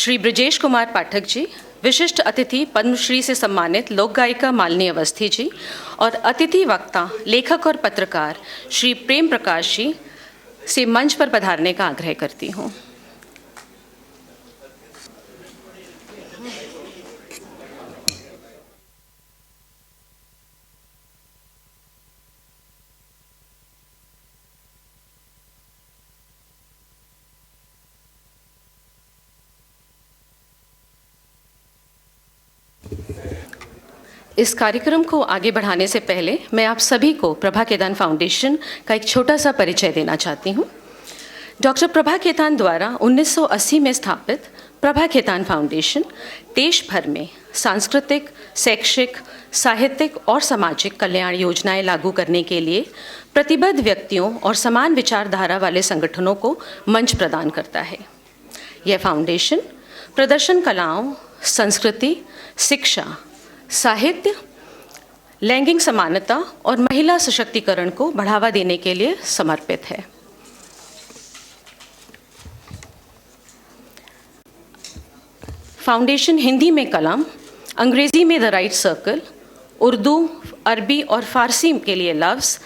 श्री ब्रजेश कुमार पाठक जी, विशिष्ट अतिथि पद्मश्री से सम्मानित लोक गायिका मालिनी अवस्थी जी और अतिथि वक्ता लेखक और पत्रकार श्री प्रेम प्रकाश जी से मंच पर पधारने का आग्रह करती हूँ। इस कार्यक्रम को आगे बढ़ाने से पहले मैं आप सभी को प्रभा केतान फाउंडेशन का एक छोटा सा परिचय देना चाहती हूँ। डॉक्टर प्रभा केतान द्वारा 1980 में स्थापित प्रभा केतान फाउंडेशन देश भर में सांस्कृतिक, शैक्षिक, साहित्यिक और सामाजिक कल्याण योजनाएं लागू करने के लिए प्रतिबद्ध व्यक्तियों और समान विचारधारा वाले संगठनों को मंच प्रदान करता है। यह फाउंडेशन प्रदर्शन कलाओं, संस्कृति, शिक्षा, साहित्य, लैंगिक समानता और महिला सशक्तिकरण को बढ़ावा देने के लिए समर्पित है। फाउंडेशन हिंदी में कलम, अंग्रेजी में द राइट सर्कल, उर्दू, अरबी और फारसी के लिए लफ्ज़,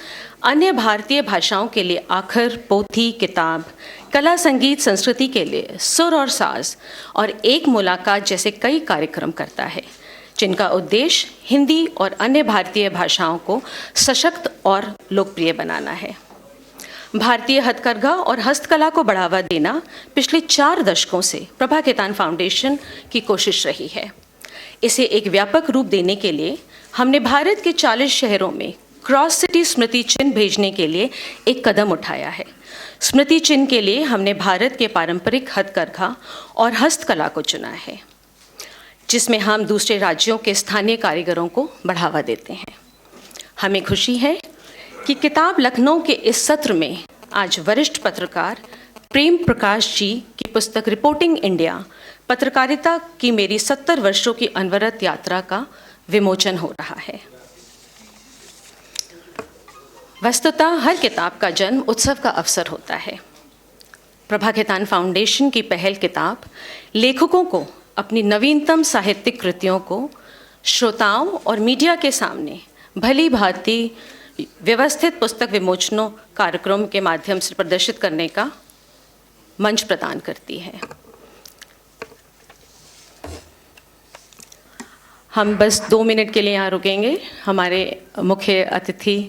अन्य भारतीय भाषाओं के लिए आखर, पोथी, किताब, कला, संगीत, संस्कृति के लिए सुर और साज और एक मुलाकात जैसे कई कार्यक्रम करता है, जिनका उद्देश्य हिंदी और अन्य भारतीय भाषाओं को सशक्त और लोकप्रिय बनाना है। भारतीय हथकरघा और हस्तकला को बढ़ावा देना पिछले 4 दशकों से प्रभा केतान फाउंडेशन की कोशिश रही है। इसे एक व्यापक रूप देने के लिए हमने भारत के 40 शहरों में क्रॉस सिटी स्मृति चिन्ह भेजने के लिए एक कदम उठाया है। स्मृति चिन्ह के लिए हमने भारत के पारंपरिक हथकरघा और हस्तकला को चुना है, जिसमें हम दूसरे राज्यों के स्थानीय कारीगरों को बढ़ावा देते हैं। हमें खुशी है कि किताब लखनऊ के इस सत्र में आज वरिष्ठ पत्रकार प्रेम प्रकाश जी की पुस्तक रिपोर्टिंग इंडिया, पत्रकारिता की मेरी 70 वर्षों की अनवरत यात्रा का विमोचन हो रहा है। वस्तुतः हर किताब का जन्म उत्सव का अवसर होता है। प्रभा केतान फाउंडेशन की पहल किताब लेखकों को अपनी नवीनतम साहित्यिक कृतियों को श्रोताओं और मीडिया के सामने भली भांति व्यवस्थित पुस्तक विमोचनों कार्यक्रम के माध्यम से प्रदर्शित करने का मंच प्रदान करती है। हम बस 2 मिनट के लिए यहाँ रुकेंगे। हमारे मुख्य अतिथि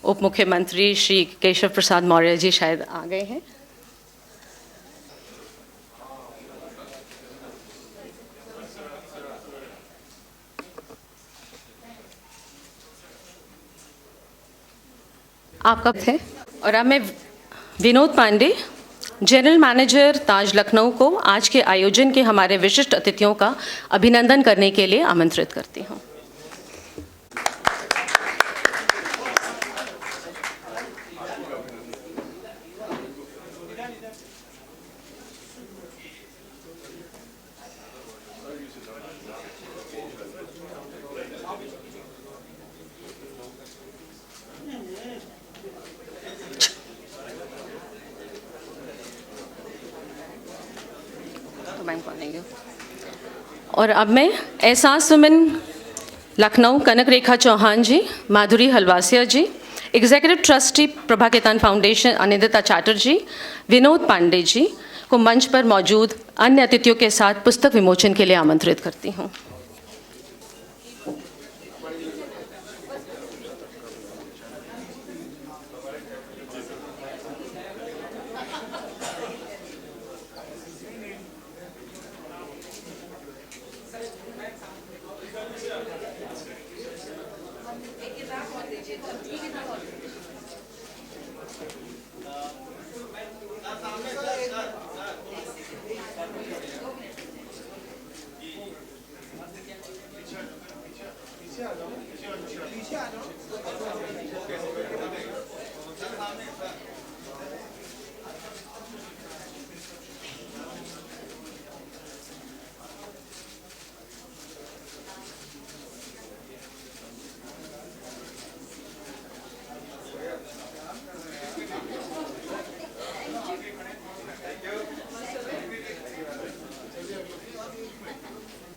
उप मुख्यमंत्री श्री केशव प्रसाद मौर्य जी शायद आ गए हैं। आपका है। और अब मैं विनोद पांडे, जनरल मैनेजर ताज लखनऊ को आज के आयोजन के हमारे विशिष्ट अतिथियों का अभिनंदन करने के लिए आमंत्रित करती हूँ। और अब मैं Ehsaas women Lucknow Kanak Rekha Chauhan ji, Madhuri Halwasia ji, executive trustee Prabha Khaitan foundation Anindita Chatterjee, Vinod Pande ji को मंच पर मौजूद अन्य अतिथियों के साथ पुस्तक विमोचन के लिए आमंत्रित करती हूँ।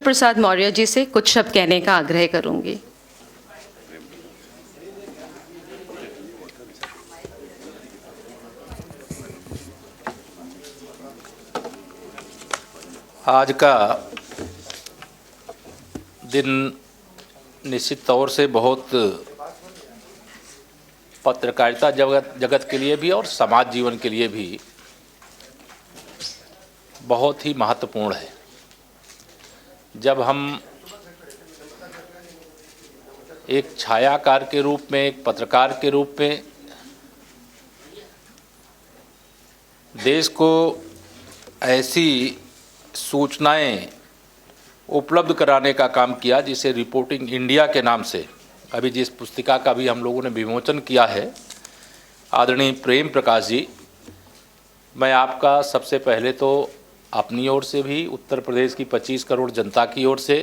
प्रसाद मौर्य जी से कुछ शब्द कहने का आग्रह करूंगी। आज का दिन निश्चित तौर से बहुत पत्रकारिता जगत के लिए भी और समाज जीवन के लिए भी बहुत ही महत्वपूर्ण है। जब हम एक छायाकार के रूप में, एक पत्रकार के रूप में देश को ऐसी सूचनाएं उपलब्ध कराने का काम किया जिसे रिपोर्टिंग इंडिया के नाम से अभी जिस पुस्तिका का भी हम लोगों ने विमोचन किया है, आदरणीय प्रेम प्रकाश जी, मैं आपका सबसे पहले तो अपनी ओर से भी उत्तर प्रदेश की 25 करोड़ जनता की ओर से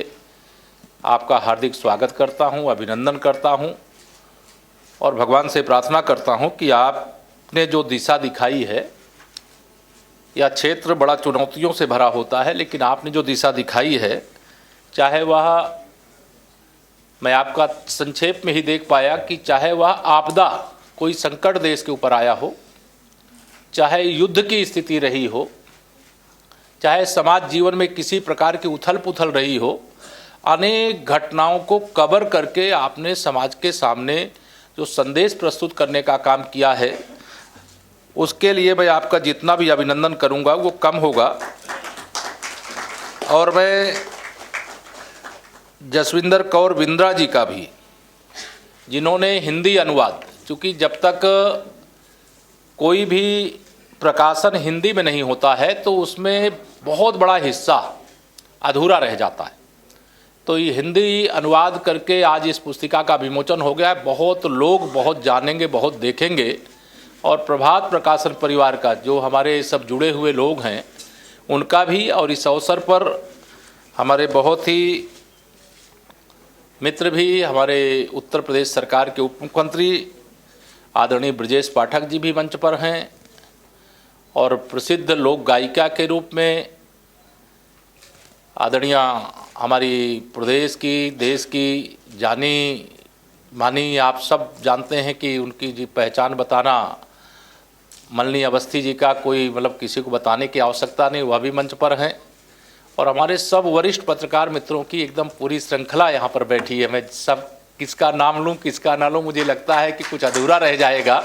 आपका हार्दिक स्वागत करता हूं, अभिनंदन करता हूं और भगवान से प्रार्थना करता हूं कि आपने जो दिशा दिखाई है, यह क्षेत्र बड़ा चुनौतियों से भरा होता है, लेकिन आपने जो दिशा दिखाई है, चाहे वह मैं आपका संक्षेप में ही देख पाया कि चाहे वह आपदा, कोई संकट देश के ऊपर आया हो, चाहे युद्ध की स्थिति रही हो, चाहे समाज जीवन में किसी प्रकार की उथल पुथल रही हो, अनेक घटनाओं को कवर करके आपने समाज के सामने जो संदेश प्रस्तुत करने का काम किया है, उसके लिए मैं आपका जितना भी अभिनंदन करूंगा वो कम होगा। और मैं जसविंदर कौर बिंद्रा जी का भी, जिन्होंने हिंदी अनुवाद, चूँकि जब तक कोई भी प्रकाशन हिंदी में नहीं होता है तो उसमें बहुत बड़ा हिस्सा अधूरा रह जाता है, तो ये हिंदी अनुवाद करके आज इस पुस्तिका का विमोचन हो गया है। बहुत लोग बहुत जानेंगे, बहुत देखेंगे और प्रभात प्रकाशन परिवार का जो हमारे सब जुड़े हुए लोग हैं उनका भी, और इस अवसर पर हमारे बहुत ही मित्र भी, हमारे उत्तर प्रदेश सरकार के उप मुख्यमंत्री आदरणीय ब्रजेश पाठक जी भी मंच पर हैं और प्रसिद्ध लोक गायिका के रूप में आदरणीय हमारी प्रदेश की, देश की जानी मानी, आप सब जानते हैं कि उनकी जी पहचान बताना मलनी अवस्थी जी का कोई मतलब किसी को बताने की आवश्यकता नहीं, वह भी मंच पर हैं। और हमारे सब वरिष्ठ पत्रकार मित्रों की एकदम पूरी श्रृंखला यहाँ पर बैठी है। मैं सब किसका नाम लूँ किसका ना लूँ, मुझे लगता है कि कुछ अधूरा रह जाएगा।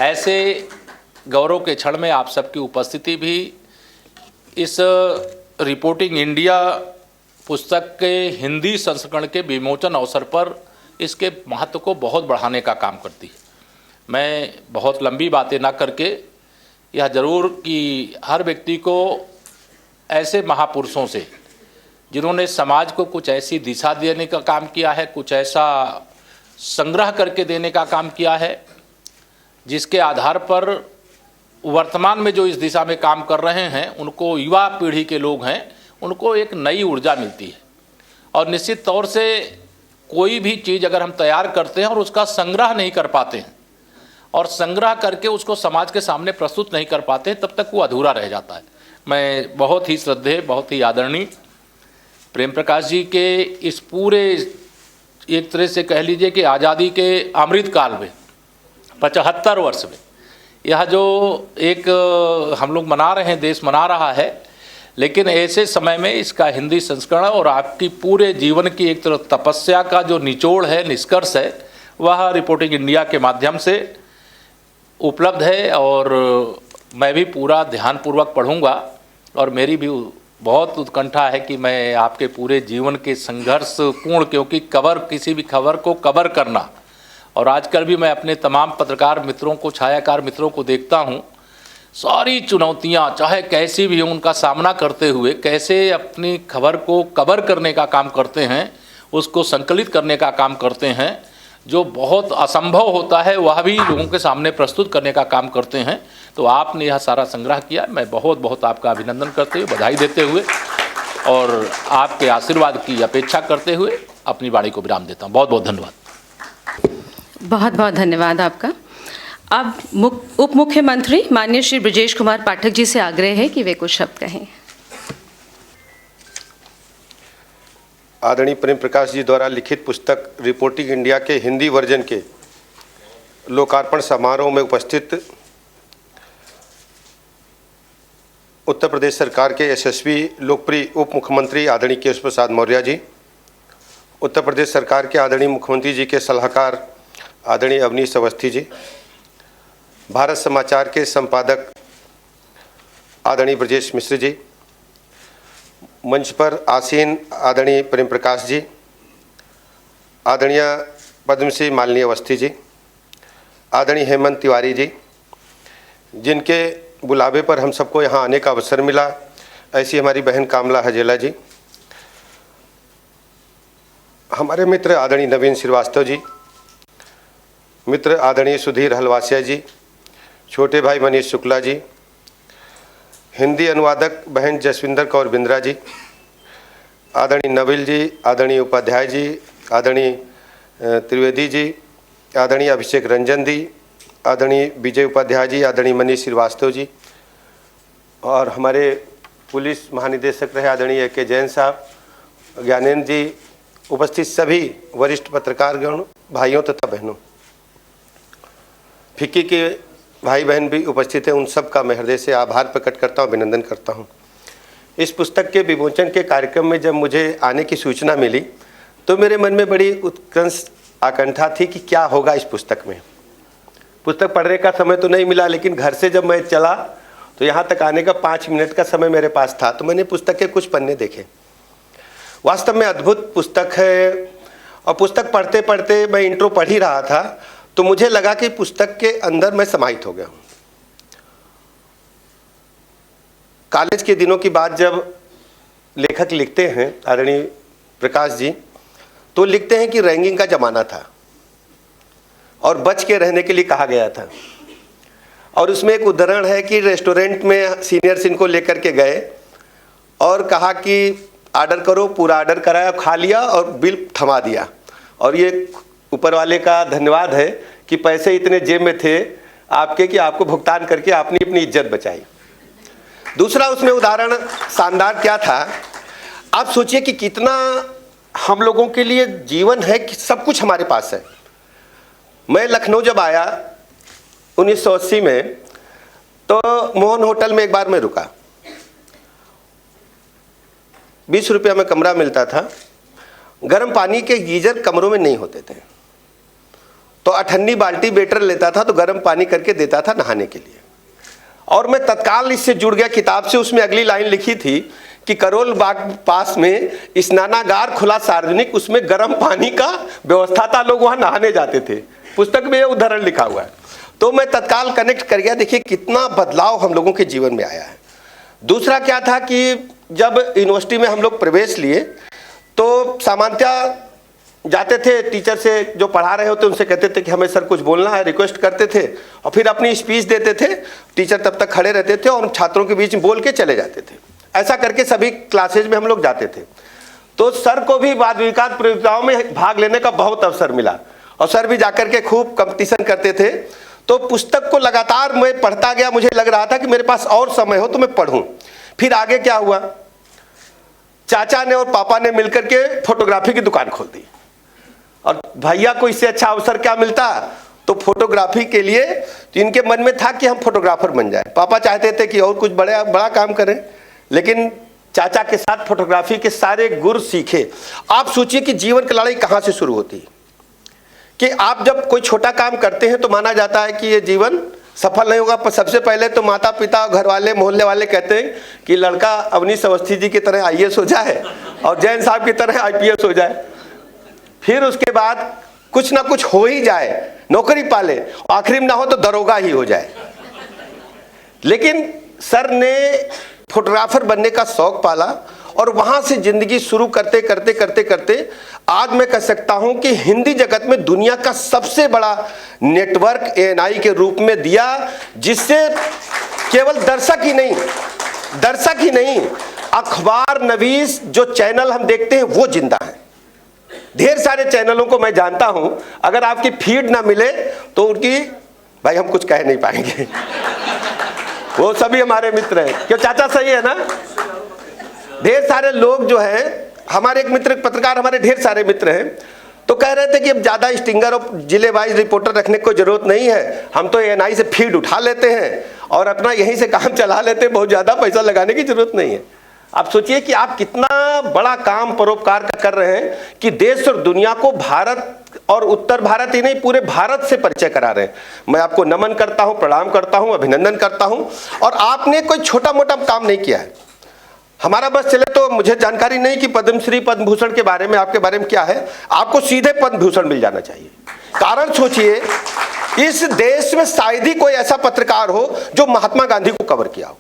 ऐसे गौरव के क्षण में आप सबकी उपस्थिति भी इस रिपोर्टिंग इंडिया पुस्तक के हिंदी संस्करण के विमोचन अवसर पर इसके महत्व को बहुत बढ़ाने का काम करती है। मैं बहुत लंबी बातें ना करके यह ज़रूर कि हर व्यक्ति को ऐसे महापुरुषों से, जिन्होंने समाज को कुछ ऐसी दिशा देने का काम किया है, कुछ ऐसा संग्रह करके देने का काम किया है, जिसके आधार पर वर्तमान में जो इस दिशा में काम कर रहे हैं उनको, युवा पीढ़ी के लोग हैं, उनको एक नई ऊर्जा मिलती है। और निश्चित तौर से कोई भी चीज़ अगर हम तैयार करते हैं और उसका संग्रह नहीं कर पाते हैं और संग्रह करके उसको समाज के सामने प्रस्तुत नहीं कर पाते हैं, तब तक वो अधूरा रह जाता है। मैं बहुत ही श्रद्धेय, बहुत ही आदरणीय प्रेम प्रकाश जी के इस पूरे, एक तरह से कह लीजिए कि आज़ादी के अमृत काल में 75 वर्ष में यह जो एक हम लोग मना रहे हैं, देश मना रहा है, लेकिन ऐसे समय में इसका हिंदी संस्करण और आपकी पूरे जीवन की एक तरह तपस्या का जो निचोड़ है, निष्कर्ष है, वह रिपोर्टिंग इंडिया के माध्यम से उपलब्ध है। और मैं भी पूरा ध्यानपूर्वक पढ़ूंगा और मेरी भी बहुत उत्कंठा है कि मैं आपके पूरे जीवन के संघर्षपूर्ण, क्योंकि किसी भी खबर को कवर करना, और आजकल भी मैं अपने तमाम पत्रकार मित्रों को, छायाकार मित्रों को देखता हूँ, सारी चुनौतियाँ चाहे कैसी भी हों, उनका सामना करते हुए कैसे अपनी खबर को कवर करने का काम करते हैं, उसको संकलित करने का काम करते हैं, जो बहुत असंभव होता है वह भी लोगों के सामने प्रस्तुत करने का काम करते हैं। तो आपने यह सारा संग्रह किया, मैं बहुत बहुत आपका अभिनंदन करते हुए, बधाई देते हुए और आपके आशीर्वाद की अपेक्षा करते हुए अपनी वाणी को विराम देता हूँ। बहुत बहुत धन्यवाद। बहुत बहुत धन्यवाद आपका। अब उप मुख्यमंत्री माननीय श्री ब्रजेश कुमार पाठक जी से आग्रह है कि वे कुछ शब्द कहें। आदरणीय प्रेम प्रकाश जी द्वारा लिखित पुस्तक रिपोर्टिंग इंडिया के हिंदी वर्जन के लोकार्पण समारोह में उपस्थित उत्तर प्रदेश सरकार के यशस्वी लोकप्रिय उप मुख्यमंत्री आदरणीय केशव प्रसाद मौर्य जी, उत्तर प्रदेश सरकार के आदरणीय मुख्यमंत्री जी के सलाहकार आदरणीय अवनीश अवस्थी जी, भारत समाचार के संपादक आदरणीय ब्रजेश मिश्र जी, मंच पर आसीन आदरणीय प्रेम प्रकाश जी, आदरणीय पद्मश्री मालिनी अवस्थी जी, आदरणीय हेमंत तिवारी जी, जिनके बुलावे पर हम सबको यहाँ आने का अवसर मिला, ऐसी हमारी बहन कामला हजेला जी, हमारे मित्र आदरणीय नवीन श्रीवास्तव जी, मित्र आदरणीय सुधीर हलवासिया जी, छोटे भाई मनीष शुक्ला जी, हिंदी अनुवादक बहन जसविंदर कौर बिंद्रा जी, आदरणीय नविल जी, आदरणीय उपाध्याय जी, आदरणीय त्रिवेदी जी, आदरणीय अभिषेक रंजन जी, आदरणीय विजय उपाध्याय जी, आदरणीय मनीष श्रीवास्तव जी, और हमारे पुलिस महानिदेशक रहे आदरणीय के जैन साहब, ज्ञानेंद्र जी, उपस्थित सभी वरिष्ठ पत्रकारगण भाइयों तथा बहनों, फिक्की के भाई बहन भी उपस्थित हैं, उन सब का मैं हृदय से आभार प्रकट करता हूँ, अभिनंदन करता हूँ। इस पुस्तक के विमोचन के कार्यक्रम में जब मुझे आने की सूचना मिली तो मेरे मन में बड़ी उत्कंठ आकांक्षा थी कि क्या होगा इस पुस्तक में। पुस्तक पढ़ने का समय तो नहीं मिला, लेकिन घर से जब मैं चला तो यहाँ तक आने का 5 मिनट का समय मेरे पास था, तो मैंने पुस्तक के कुछ पन्ने देखे। वास्तव में अद्भुत पुस्तक है, और पुस्तक पढ़ते पढ़ते मैं इंट्रो पढ़ ही रहा था तो मुझे लगा कि पुस्तक के अंदर मैं समाहित हो गया हूँ। कॉलेज के दिनों की बात जब लेखक लिखते हैं आदरणीय प्रकाश जी, तो लिखते हैं कि रैंकिंग का ज़माना था और बच के रहने के लिए कहा गया था। और उसमें एक उदाहरण है कि रेस्टोरेंट में सीनियर्स इनको लेकर के गए और कहा कि ऑर्डर करो, पूरा ऑर्डर कराया, खा लिया और बिल थमा दिया, और ये ऊपर वाले का धन्यवाद है कि पैसे इतने जेब में थे आपके कि आपको भुगतान करके आपने अपनी इज्जत बचाई। दूसरा उसमें उदाहरण शानदार क्या था, आप सोचिए कि कितना हम लोगों के लिए जीवन है कि सब कुछ हमारे पास है। मैं लखनऊ जब आया 1980 में, तो मोहन होटल में एक बार मैं रुका, 20 रुपया में कमरा मिलता था, गर्म पानी के गीजर कमरों में नहीं होते थे, तो 98 बाल्टी वेटर लेता था तो गर्म पानी करके देता था नहाने के लिए। और मैं तत्काल इससे जुड़ गया किताब से। उसमें अगली लाइन लिखी थी कि करोल बाग पास में स्नानागार खुला सार्वजनिक, उसमें गर्म पानी का व्यवस्था था, लोग वहाँ नहाने जाते थे। पुस्तक में ये उदाहरण लिखा हुआ है, तो मैं तत्काल कनेक्ट कर गया। देखिए कितना बदलाव हम लोगों के जीवन में आया है। दूसरा क्या था कि जब यूनिवर्सिटी में हम लोग प्रवेश लिए तो सामान्यतः जाते थे, टीचर से जो पढ़ा रहे होते उनसे कहते थे कि हमें सर कुछ बोलना है, रिक्वेस्ट करते थे और फिर अपनी स्पीच देते थे। टीचर तब तक खड़े रहते थे और छात्रों के बीच में बोल के चले जाते थे। ऐसा करके सभी क्लासेज में हम लोग जाते थे। तो सर को भी वाद विवाद प्रतियोगिताओं में भाग लेने का बहुत अवसर मिला और सर भी जाकर के खूब कंपटीशन करते थे। तो पुस्तक को लगातार मैं पढ़ता गया, मुझे लग रहा था कि मेरे पास और समय हो तो मैं पढ़ूं। फिर आगे क्या हुआ, चाचा ने और पापा ने मिलकर के फोटोग्राफी की दुकान खोल दी, और भैया को इससे अच्छा अवसर क्या मिलता, तो फोटोग्राफी के लिए तो इनके मन में था कि हम फोटोग्राफर बन जाए। पापा चाहते थे कि और कुछ बड़ा काम करें, लेकिन चाचा के साथ फोटोग्राफी के सारे गुर सीखे। आप सोचिए कि जीवन की लड़ाई कहाँ से शुरू होती है कि आप जब कोई छोटा काम करते हैं तो माना जाता है कि ये जीवन सफल नहीं होगा। पर सबसे पहले तो माता पिता, घर वाले, मोहल्ले वाले कहते हैं कि लड़का अवनीश अवस्थी जी की तरह IAS हो जाए और जैन साहब की तरह IPS हो जाए, फिर उसके बाद कुछ ना कुछ हो ही जाए, नौकरी पाले, आखिरी में ना हो तो दरोगा ही हो जाए। लेकिन सर ने फोटोग्राफर बनने का शौक पाला और वहां से जिंदगी शुरू करते करते करते करते आज मैं कह सकता हूं कि हिंदी जगत में दुनिया का सबसे बड़ा नेटवर्क ANI के रूप में दिया, जिससे केवल दर्शक ही नहीं अखबार नवीस जो चैनल हम देखते हैं वो जिंदा है। ढेर सारे चैनलों को मैं जानता हूं, अगर आपकी फीड ना मिले तो उनकी, भाई हम कुछ कह नहीं पाएंगे, वो सभी हमारे मित्र हैं। क्यों चाचा, सही है ना? ढेर सारे लोग जो हैं हमारे एक मित्र पत्रकार, हमारे ढेर सारे मित्र हैं, तो कह रहे थे कि अब ज़्यादा स्टिंगर और जिले वाइज रिपोर्टर रखने की कोई ज़रूरत नहीं है, हम तो एएनआई से फीड उठा लेते हैं और अपना यहीं से काम चला लेते हैं, बहुत ज़्यादा पैसा लगाने की ज़रूरत नहीं है। आप सोचिए कि आप कितना बड़ा काम परोपकार का कर रहे हैं कि देश और दुनिया को भारत और उत्तर भारत ही नहीं पूरे भारत से परिचय करा रहे हैं। मैं आपको नमन करता हूं, प्रणाम करता हूं, अभिनंदन करता हूं। और आपने कोई छोटा मोटा काम नहीं किया है। हमारा बस चले तो मुझे जानकारी नहीं कि पद्मश्री पद्म भूषण के बारे में, आपके बारे में क्या है, आपको सीधे पद्म भूषण मिल जाना चाहिए। कारण सोचिए, इस देश में शायद ही कोई ऐसा पत्रकार हो जो महात्मा गांधी को कवर किया हो,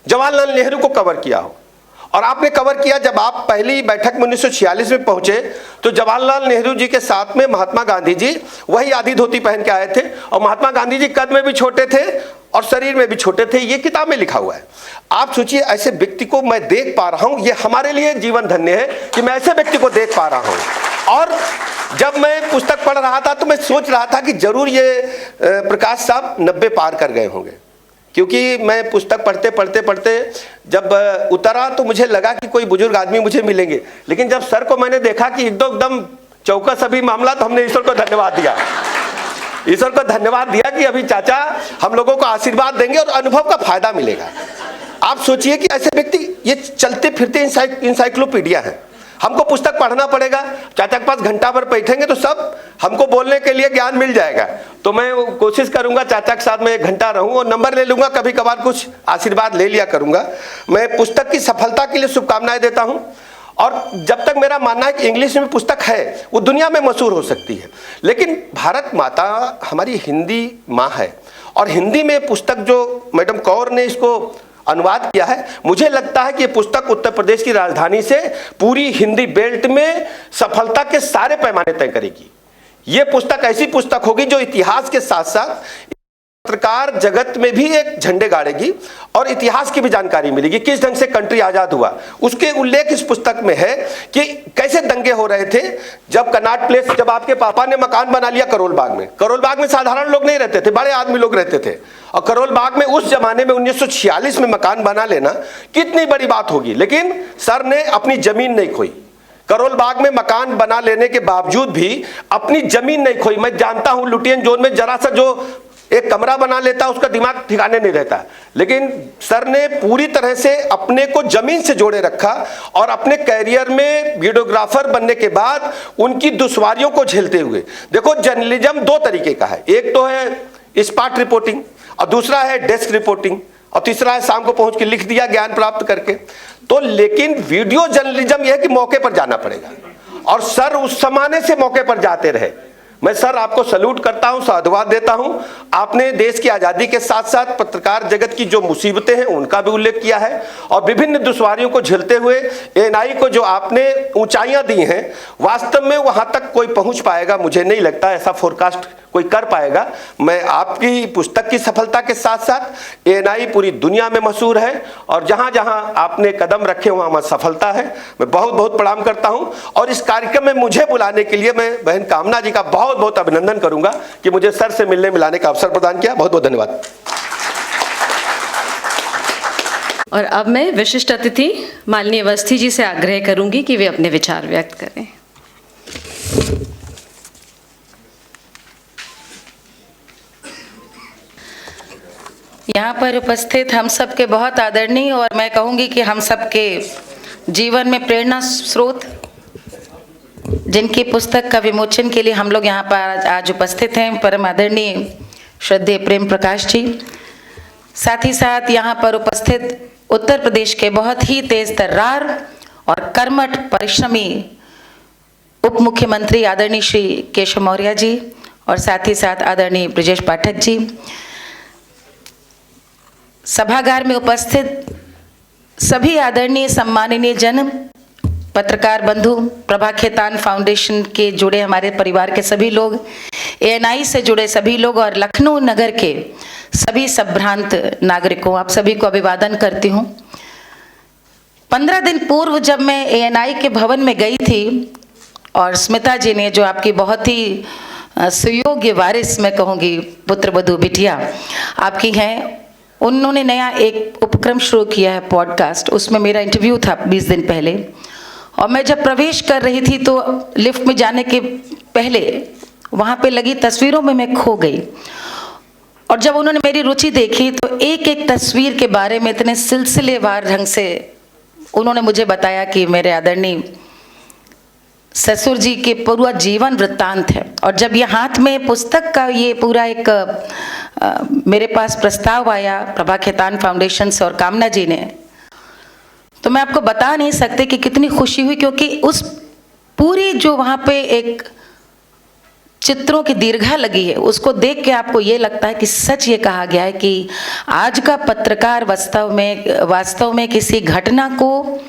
जवाहरलाल नेहरू को कवर किया हो। और आपने कवर किया, जब आप पहली बैठक में 1946 में पहुंचे तो जवाहरलाल नेहरू जी के साथ में महात्मा गांधी जी वही आधी धोती पहन के आए थे, और महात्मा गांधी जी कद में भी छोटे थे और शरीर में भी छोटे थे। ये किताब में लिखा हुआ है। आप सोचिए, ऐसे व्यक्ति को मैं देख पा रहा हूं, ये हमारे लिए जीवन धन्य है कि मैं ऐसे व्यक्ति को देख पा रहा हूं। और जब मैं पुस्तक पढ़ रहा था तो मैं सोच रहा था कि जरूर ये प्रकाश साहब 90 पार कर गए होंगे, क्योंकि मैं पुस्तक पढ़ते जब उतरा तो मुझे लगा कि कोई बुजुर्ग आदमी मुझे मिलेंगे, लेकिन जब सर को मैंने देखा कि एकदम चौकस अभी मामला, तो हमने ईश्वर को धन्यवाद दिया। ईश्वर को धन्यवाद दिया कि अभी चाचा हम लोगों को आशीर्वाद देंगे और अनुभव का फायदा मिलेगा। आप सोचिए कि ऐसे व्यक्ति ये चलते फिरते इंसाइक्लोपीडिया है। हमको पुस्तक पढ़ना पड़ेगा, चाचा के पास घंटा भर बैठेंगे तो सब हमको बोलने के लिए ज्ञान मिल जाएगा। तो मैं कोशिश करूंगा चाचा के साथ में 1 घंटा रहूं और नंबर ले लूंगा, कभी कभार कुछ आशीर्वाद ले लिया करूंगा। मैं पुस्तक की सफलता के लिए शुभकामनाएं देता हूं। और जब तक मेरा मानना है कि इंग्लिश में पुस्तक है वो दुनिया में मशहूर हो सकती है, लेकिन भारत माता हमारी हिंदी माँ है, और हिंदी में पुस्तक जो मैडम कौर ने इसको अनुवाद किया है, मुझे लगता है कि ये पुस्तक उत्तर प्रदेश की राजधानी से पूरी हिंदी बेल्ट में सफलता के सारे पैमाने तय करेगी। ये पुस्तक ऐसी पुस्तक होगी जो इतिहास के साथ साथ पत्रकार जगत में भी एक झंडे गाड़ेगी और इतिहास की भी जानकारी मिलेगी, किस ढंग से कंट्री आजाद हुआ। उसके उल्लेख इस पुस्तक में है कि कैसे दंगे हो रहे थे जब कनॉट प्लेस, जब आपके पापा ने मकान बना लिया करोल बाग में। करोल बाग में साधारण लोग नहीं रहते थे, बड़े आदमी लोग रहते थे। और करोल बाग में उस जमाने में 1946 में मकान बना लेना कितनी बड़ी बात होगी, लेकिन सर ने अपनी जमीन नहीं खोई। करोल बाग में मकान बना लेने के बावजूद भी अपनी जमीन नहीं खोई। मैं जानता हूं लुटियन जोन में जरा सा जो एक कमरा बना लेता उसका दिमाग ठिकाने नहीं रहता, लेकिन सर ने पूरी तरह से अपने को जमीन से जोड़े रखा और अपने कैरियर में वीडियोग्राफर बनने के बाद उनकी दुश्वारियों को झेलते हुए। देखो, जर्नलिज्म 2 तरीके का है, एक तो है स्पॉट रिपोर्टिंग और दूसरा है डेस्क रिपोर्टिंग और तीसरा है शाम को पहुंच के लिख दिया ज्ञान प्राप्त करके। तो लेकिन वीडियो जर्नलिज्म यह है कि मौके पर जाना पड़ेगा, और सर उस जमाने से मौके पर जाते रहे। मैं सर आपको सल्यूट करता हूं, साधुवाद देता हूं। आपने देश की आज़ादी के साथ साथ पत्रकार जगत की जो मुसीबतें हैं उनका भी उल्लेख किया है, और विभिन्न दुश्वारियों को झेलते हुए एएनआई को जो आपने ऊंचाइयां दी हैं, वास्तव में वहां तक कोई पहुंच पाएगा मुझे नहीं लगता, ऐसा फोरकास्ट कोई कर पाएगा। मैं आपकी पुस्तक की सफलता के साथ साथ एएनआई पूरी दुनिया में मशहूर है, और जहां जहां आपने कदम रखे वहां सफलता है। मैं बहुत बहुत प्रणाम करता हूं, और इस कार्यक्रम में मुझे बुलाने के लिए मैं बहन कामना जी का बहुत बहुत अभिनंदन करूंगा कि मुझे सर से मिलने मिलाने का अवसर प्रदान किया। बहुत बहुत धन्यवाद। और अब मैं विशिष्ट अतिथि माननीय अवस्थी जी से आग्रह करूंगी कि वे अपने विचार व्यक्त करें। यहाँ पर उपस्थित हम सब के बहुत आदरणीय, और मैं कहूँगी कि हम सब के जीवन में प्रेरणा स्रोत, जिनकी पुस्तक का विमोचन के लिए हम लोग यहाँ पर आज उपस्थित हैं, परम आदरणीय श्रद्धेय प्रेम प्रकाश जी। साथ ही साथ यहाँ पर उपस्थित उत्तर प्रदेश के बहुत ही तेज तर्रार और कर्मठ परिश्रमी उप मुख्यमंत्री आदरणीय श्री केशव मौर्य जी, और साथ ही साथ आदरणीय ब्रजेश पाठक जी। सभागार में उपस्थित सभी आदरणीय सम्माननीय जन, पत्रकार बंधु, प्रभा खेतान फाउंडेशन के जुड़े हमारे परिवार के सभी लोग, एएनआई से जुड़े सभी लोग, और लखनऊ नगर के सभी संभ्रांत नागरिकों, आप सभी को अभिवादन करती हूँ। 15 दिन पूर्व जब मैं एएनआई के भवन में गई थी, और स्मिता जी ने, जो आपकी बहुत ही सुयोग्य वारिस मैं कहूँगी, पुत्र वधू बिटिया आपकी हैं, उन्होंने नया एक उपक्रम शुरू किया है पॉडकास्ट। उसमें मेरा इंटरव्यू था 20 दिन पहले, और मैं जब प्रवेश कर रही थी तो लिफ्ट में जाने के पहले वहाँ पे लगी तस्वीरों में मैं खो गई। और जब उन्होंने मेरी रुचि देखी तो एक एक तस्वीर के बारे में इतने सिलसिलेवार ढंग से उन्होंने मुझे बताया कि मेरे आदरणीय ससुर जी के पूरा जीवन वृत्तांत है। और जब ये हाथ में पुस्तक का ये पूरा एक मेरे पास प्रस्ताव आया प्रभा खेतान फाउंडेशन से और कामना जी ने, तो मैं आपको बता नहीं सकती कि कितनी खुशी हुई, क्योंकि उस पूरी जो वहाँ पे एक चित्रों की दीर्घा लगी है उसको देख के आपको ये लगता है कि सच ये कहा गया है कि आज का पत्रकार वास्तव में किसी घटना को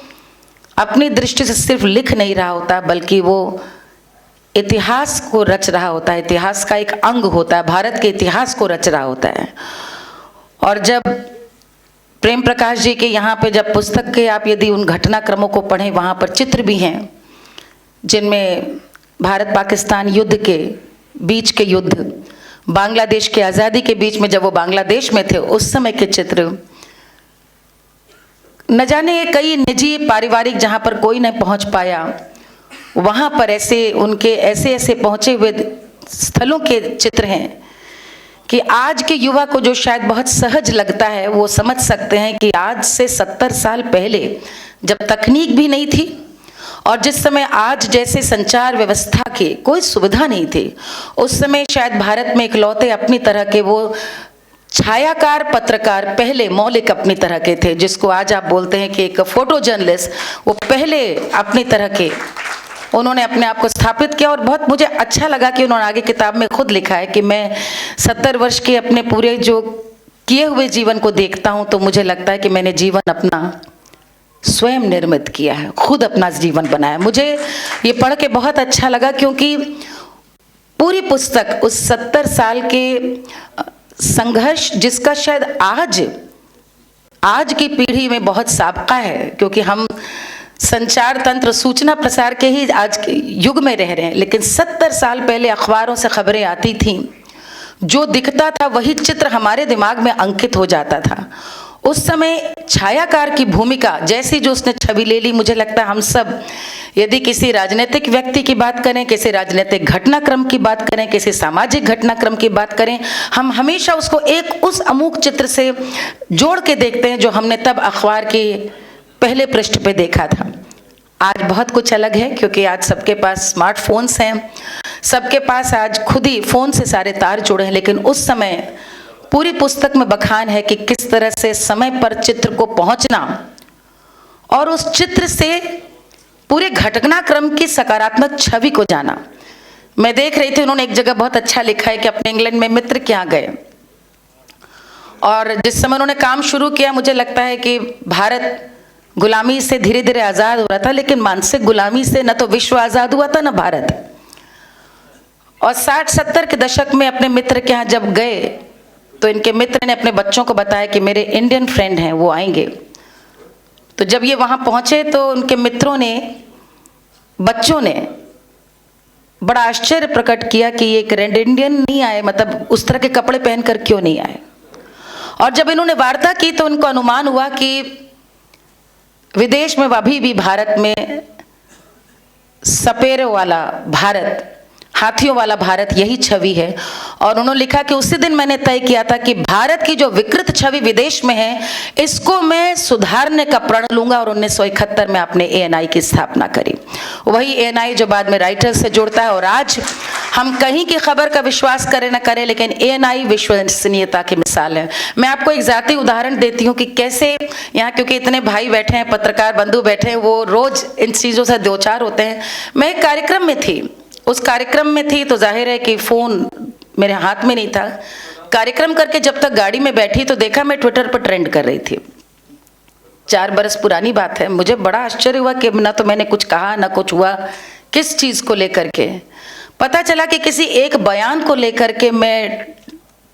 अपनी दृष्टि से सिर्फ लिख नहीं रहा होता, बल्कि वो इतिहास को रच रहा होता है, इतिहास का एक अंग होता है, भारत के इतिहास को रच रहा होता है। और जब प्रेम प्रकाश जी के यहाँ पे जब पुस्तक के आप यदि उन घटनाक्रमों को पढ़ें, वहाँ पर चित्र भी हैं जिनमें भारत पाकिस्तान युद्ध के बीच के युद्ध, बांग्लादेश की आज़ादी के बीच में जब वो बांग्लादेश में थे उस समय के चित्र, न जाने कई निजी पारिवारिक जहाँ पर कोई नहीं पहुँच पाया, वहाँ पर ऐसे उनके ऐसे पहुँचे हुए स्थलों के चित्र हैं कि आज के युवा को जो शायद बहुत सहज लगता है वो समझ सकते हैं कि आज से 70 साल पहले जब तकनीक भी नहीं थी और जिस समय आज जैसे संचार व्यवस्था की कोई सुविधा नहीं थी, उस समय शायद भारत में इकलौते अपनी तरह के वो छायाकार पत्रकार पहले मौलिक अपनी तरह के थे, जिसको आज आप बोलते हैं कि एक फोटो जर्नलिस्ट, वो पहले अपनी तरह के उन्होंने अपने आप को स्थापित किया। और बहुत मुझे अच्छा लगा कि उन्होंने आगे किताब में खुद लिखा है कि मैं 70 वर्ष के अपने पूरे जो किए हुए जीवन को देखता हूँ तो मुझे लगता है कि मैंने जीवन अपना स्वयं निर्मित किया है, खुद अपना जीवन बनाया। मुझे ये पढ़ के बहुत अच्छा लगा, क्योंकि पूरी पुस्तक उस 70 साल के संघर्ष जिसका शायद आज की पीढ़ी में बहुत साबका है, क्योंकि हम संचार तंत्र सूचना प्रसार के ही आज के युग में रह रहे हैं, लेकिन 70 साल पहले अखबारों से खबरें आती थीं, जो दिखता था वही चित्र हमारे दिमाग में अंकित हो जाता था। उस समय छायाकार की भूमिका जैसी जो उसने छवि ले ली, मुझे लगता है हम सब यदि किसी राजनीतिक व्यक्ति की बात करें, किसी राजनीतिक घटनाक्रम की बात करें, किसी सामाजिक घटनाक्रम की बात करें, हम हमेशा उसको एक उस अमूक चित्र से जोड़ के देखते हैं जो हमने तब अखबार के पहले पृष्ठ पे देखा था। आज बहुत कुछ अलग है, क्योंकि आज सबके पास स्मार्टफोन्स हैं, सबके पास आज खुद ही फ़ोन से सारे तार जुड़े हैं, लेकिन उस समय पूरी पुस्तक में बखान है कि किस तरह से समय पर चित्र को पहुंचना और उस चित्र से पूरे घटनाक्रम की सकारात्मक छवि को जाना। मैं देख रही थी उन्होंने एक जगह बहुत अच्छा लिखा है कि अपने इंग्लैंड में मित्र के यहाँ गए और जिस समय उन्होंने काम शुरू किया, मुझे लगता है कि भारत गुलामी से धीरे धीरे आज़ाद हो रहा था, लेकिन मानसिक गुलामी से न तो विश्व आज़ाद हुआ था न भारत। और 60-70 के दशक में अपने मित्र के यहाँ जब गए तो इनके मित्र ने अपने बच्चों को बताया कि मेरे इंडियन फ्रेंड हैं, वो आएंगे। तो जब ये वहाँ पहुँचे तो उनके मित्रों ने, बच्चों ने बड़ा आश्चर्य प्रकट किया कि ये एक रेड इंडियन नहीं आए, मतलब उस तरह के कपड़े पहनकर क्यों नहीं आए। और जब इन्होंने वार्ता की तो उनको अनुमान हुआ कि विदेश में अभी भी भारत में सपेरों वाला भारत, हाथियों वाला भारत, यही छवि है। और उन्होंने लिखा कि उसी दिन मैंने तय किया था कि भारत की जो विकृत छवि विदेश में है, इसको मैं सुधारने का प्रण लूंगा। और 1971 में आपने ANI की स्थापना करी, वही ANI जो बाद में राइटर्स से जुड़ता है। और आज हम कहीं की खबर का विश्वास करें न करें, लेकिन ANI विश्वसनीयता की मिसाल है। मैं आपको एक ज़ाती उदाहरण देती हूँ कि कैसे यहाँ, क्योंकि इतने भाई बैठे हैं, पत्रकार बंधु बैठे हैं, वो रोज़ इन चीज़ों से दो चार होते हैं। मैं एक कार्यक्रम में थी, उस कार्यक्रम में थी तो जाहिर है कि फ़ोन मेरे हाथ में नहीं था। कार्यक्रम करके जब तक गाड़ी में बैठी तो देखा मैं ट्विटर पर ट्रेंड कर रही थी। 4 बरस पुरानी बात है। मुझे बड़ा आश्चर्य हुआ कि ना तो मैंने कुछ कहा ना कुछ हुआ, किस चीज़ को लेकर के। पता चला कि किसी एक बयान को लेकर के मैं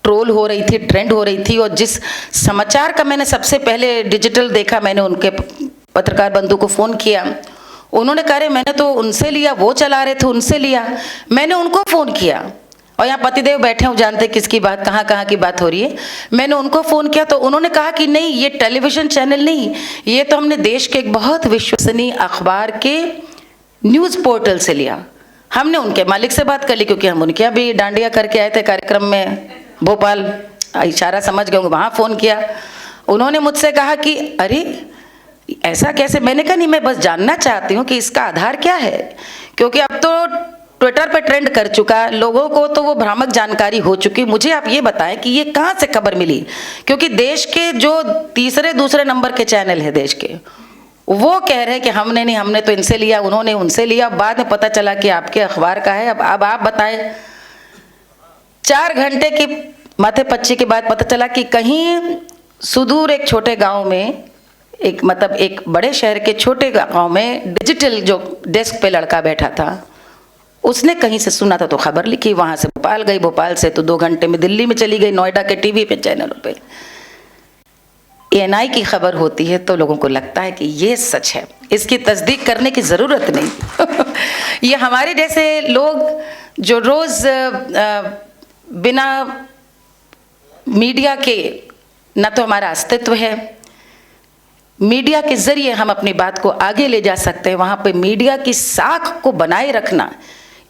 ट्रोल हो रही थी, ट्रेंड हो रही थी। और जिस समाचार का मैंने सबसे पहले डिजिटल देखा, मैंने उनके पत्रकार बंधु को फ़ोन किया। उन्होंने कहा मैंने तो उनसे लिया, वो चला रहे थे उनसे लिया। मैंने उनको फ़ोन किया और यहाँ पतिदेव बैठे हो, जानते किसकी बात, कहाँ की बात हो रही है। मैंने उनको फ़ोन किया तो उन्होंने कहा कि नहीं, ये टेलीविज़न चैनल नहीं, ये तो हमने देश के एक बहुत विश्वसनीय अखबार के न्यूज़ पोर्टल से लिया। हमने उनके मालिक से बात कर ली, क्योंकि हम उनके यहाँ भी डांडिया करके आए थे कार्यक्रम में भोपाल, इशारा समझ गए, वहाँ फ़ोन किया। उन्होंने मुझसे कहा कि अरे ऐसा कैसे। मैंने कहा नहीं, मैं बस जानना चाहती हूँ कि इसका आधार क्या है, क्योंकि अब तो ट्विटर पर ट्रेंड कर चुका, लोगों को तो वो भ्रामक जानकारी हो चुकी। मुझे आप ये बताएं कि ये कहाँ से खबर मिली, क्योंकि देश के जो तीसरे दूसरे नंबर के चैनल है देश के, वो कह रहे हैं कि हमने नहीं, हमने तो इनसे लिया, उन्होंने उनसे लिया। बाद में पता चला कि आपके अखबार का है। अब आप बताएं, 4 घंटे की माथे पच्ची के बाद पता चला कि कहीं सुदूर एक छोटे गांव में, एक मतलब एक बड़े शहर के छोटे गांव में डिजिटल जो डेस्क पे लड़का बैठा था, उसने कहीं से सुना था तो खबर लिखी, वहाँ से भोपाल गई, भोपाल से तो 2 घंटे में दिल्ली में चली गई, नोएडा के टीवी पे चैनलों पे ANI की खबर होती है तो लोगों को लगता है कि ये सच है, इसकी तस्दीक करने की ज़रूरत नहीं। ये हमारे जैसे लोग जो रोज़ बिना मीडिया के, ना तो हमारा अस्तित्व है, मीडिया के ज़रिए हम अपनी बात को आगे ले जा सकते हैं, वहाँ पे मीडिया की साख को बनाए रखना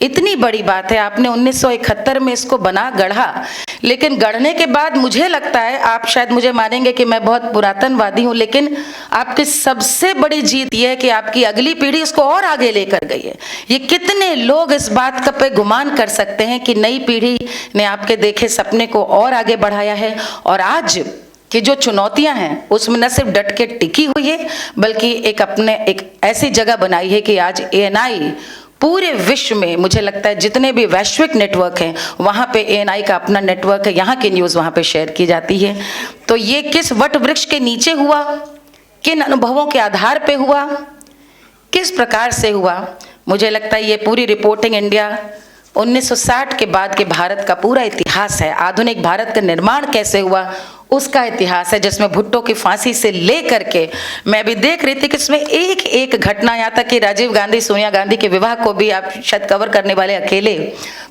इतनी बड़ी बात है। आपने 1971 में इसको गढ़ा, लेकिन गढ़ने के बाद मुझे लगता है, आप शायद मुझे मानेंगे कि मैं बहुत पुरातनवादी हूँ, लेकिन आपकी सबसे बड़ी जीत यह है कि आपकी अगली पीढ़ी इसको और आगे लेकर गई है। ये कितने लोग इस बात का पे गुमान कर सकते हैं कि नई पीढ़ी ने आपके देखे सपने को और आगे बढ़ाया है, और आज कि जो चुनौतियां हैं उसमें न सिर्फ डट के टिकी हुई है, बल्कि एक ऐसी जगह बनाई है कि आज ANI पूरे विश्व में, मुझे लगता है जितने भी वैश्विक नेटवर्क हैं वहाँ पे ANI का अपना नेटवर्क है, यहाँ की न्यूज़ वहाँ पे शेयर की जाती है। तो ये किस वट वृक्ष के नीचे हुआ, किन अनुभवों के आधार पे हुआ, किस प्रकार से हुआ, मुझे लगता है ये पूरी रिपोर्टिंग इंडिया 1960 के बाद के भारत का पूरा इतिहास है। आधुनिक भारत का निर्माण कैसे हुआ उसका इतिहास है, जिसमें भुट्टो की फांसी से लेकर के, मैं भी देख रही थी कि इसमें एक एक घटना, यहाँ तक कि राजीव गांधी सोनिया गांधी के विवाह को भी आप शायद कवर करने वाले अकेले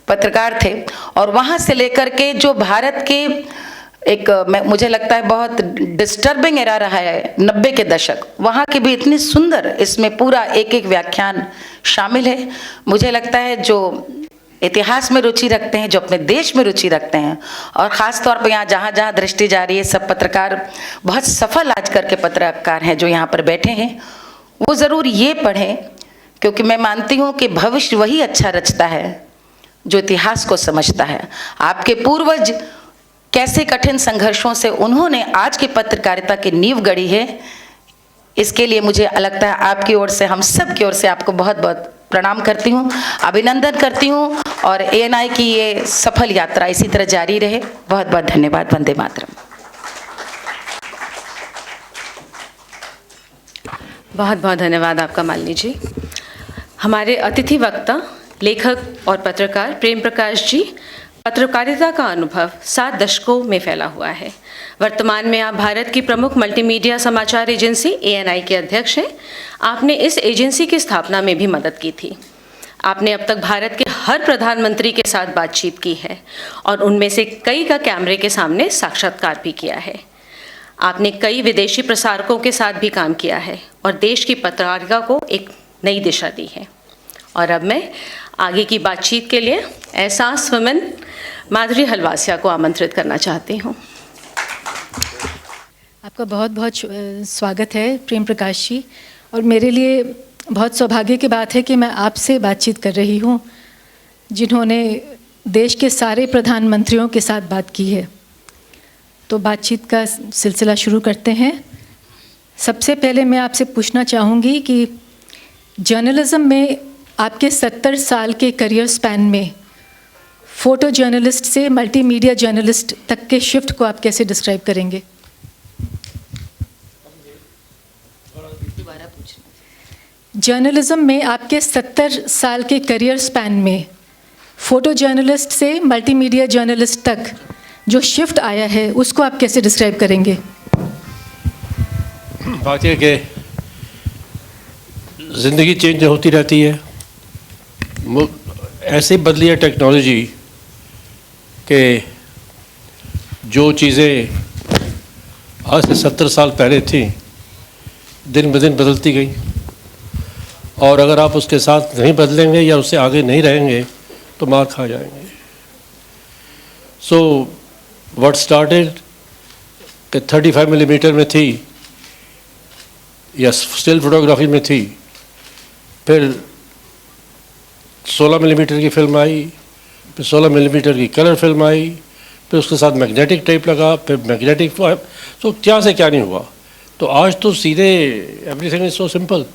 पत्रकार थे, और वहाँ से लेकर के जो भारत के एक मुझे लगता है बहुत डिस्टर्बिंग एरा रहा है 90 के दशक, वहाँ की भी इतनी सुंदर इसमें पूरा एक एक व्याख्यान शामिल है। मुझे लगता है जो इतिहास में रुचि रखते हैं, जो अपने देश में रुचि रखते हैं, और ख़ास तौर पर यहाँ जहाँ जहाँ दृष्टि जा रही है, सब पत्रकार बहुत सफल आज करके पत्रकार हैं जो यहाँ पर बैठे हैं, वो ज़रूर ये पढ़ें, क्योंकि मैं मानती हूँ कि भविष्य वही अच्छा रचता है जो इतिहास को समझता है। आपके पूर्वज कैसे कठिन संघर्षों से उन्होंने आज की पत्रकारिता की नींव गढ़ी है, इसके लिए मुझे लगता है आपकी ओर से, हम सब की ओर से आपको बहुत बहुत प्रणाम करती हूँ, अभिनंदन करती हूँ, और ANI की ये सफल यात्रा इसी तरह जारी रहे। बहुत बहुत धन्यवाद। वंदे मातरम। बहुत बहुत धन्यवाद आपका मालिनी जी। हमारे अतिथि वक्ता, लेखक और पत्रकार प्रेम प्रकाश जी, पत्रकारिता का अनुभव 7 दशकों में फैला हुआ है। वर्तमान में आप भारत की प्रमुख मल्टीमीडिया समाचार एजेंसी ANI के अध्यक्ष हैं। आपने इस एजेंसी की स्थापना में भी मदद की थी। आपने अब तक भारत के हर प्रधानमंत्री के साथ बातचीत की है, और उनमें से कई का कैमरे के सामने साक्षात्कार भी किया है। आपने कई विदेशी प्रसारकों के साथ भी काम किया है और देश की पत्रकारिता को एक नई दिशा दी है। और अब मैं आगे की बातचीत के लिए एहसास वुमेन माधुरी हलवासिया को आमंत्रित करना चाहती हूँ। आपका बहुत बहुत स्वागत है प्रेम प्रकाश जी, और मेरे लिए बहुत सौभाग्य की बात है कि मैं आपसे बातचीत कर रही हूँ जिन्होंने देश के सारे प्रधानमंत्रियों के साथ बात की है। तो बातचीत का सिलसिला शुरू करते हैं। सबसे पहले मैं आपसे पूछना चाहूँगी कि जर्नलिज्म में आपके 70 साल के करियर स्पैन में फ़ोटो जर्नलिस्ट से मल्टीमीडिया जर्नलिस्ट तक के शिफ्ट को आप कैसे डिस्क्राइब करेंगे? जर्नलिज्म में आपके 70 साल के करियर स्पैन में फ़ोटो जर्नलिस्ट से मल्टीमीडिया जर्नलिस्ट तक जो शिफ्ट आया है उसको आप कैसे डिस्क्राइब करेंगे? बात यह कि ज़िंदगी चेंज होती रहती है, ऐसे बदली है टेक्नोलॉजी कि जो चीज़ें आज से 70 साल पहले थी दिन ब दिन बदलती गई। और अगर आप उसके साथ नहीं बदलेंगे या उससे आगे नहीं रहेंगे तो मार खा जाएंगे। सो व्हाट स्टार्टेड कि 35 मिलीमीटर में थी या स्टिल फोटोग्राफी में थी, फिर 16 मिलीमीटर की फिल्म आई, फिर 16 मिलीमीटर की कलर फिल्म आई, फिर उसके साथ मैग्नेटिक टेप लगा, फिर मैग्नेटिक, तो क्या से क्या नहीं हुआ। तो आज तो सीधे एवरीथिंग इज सो सिंपल।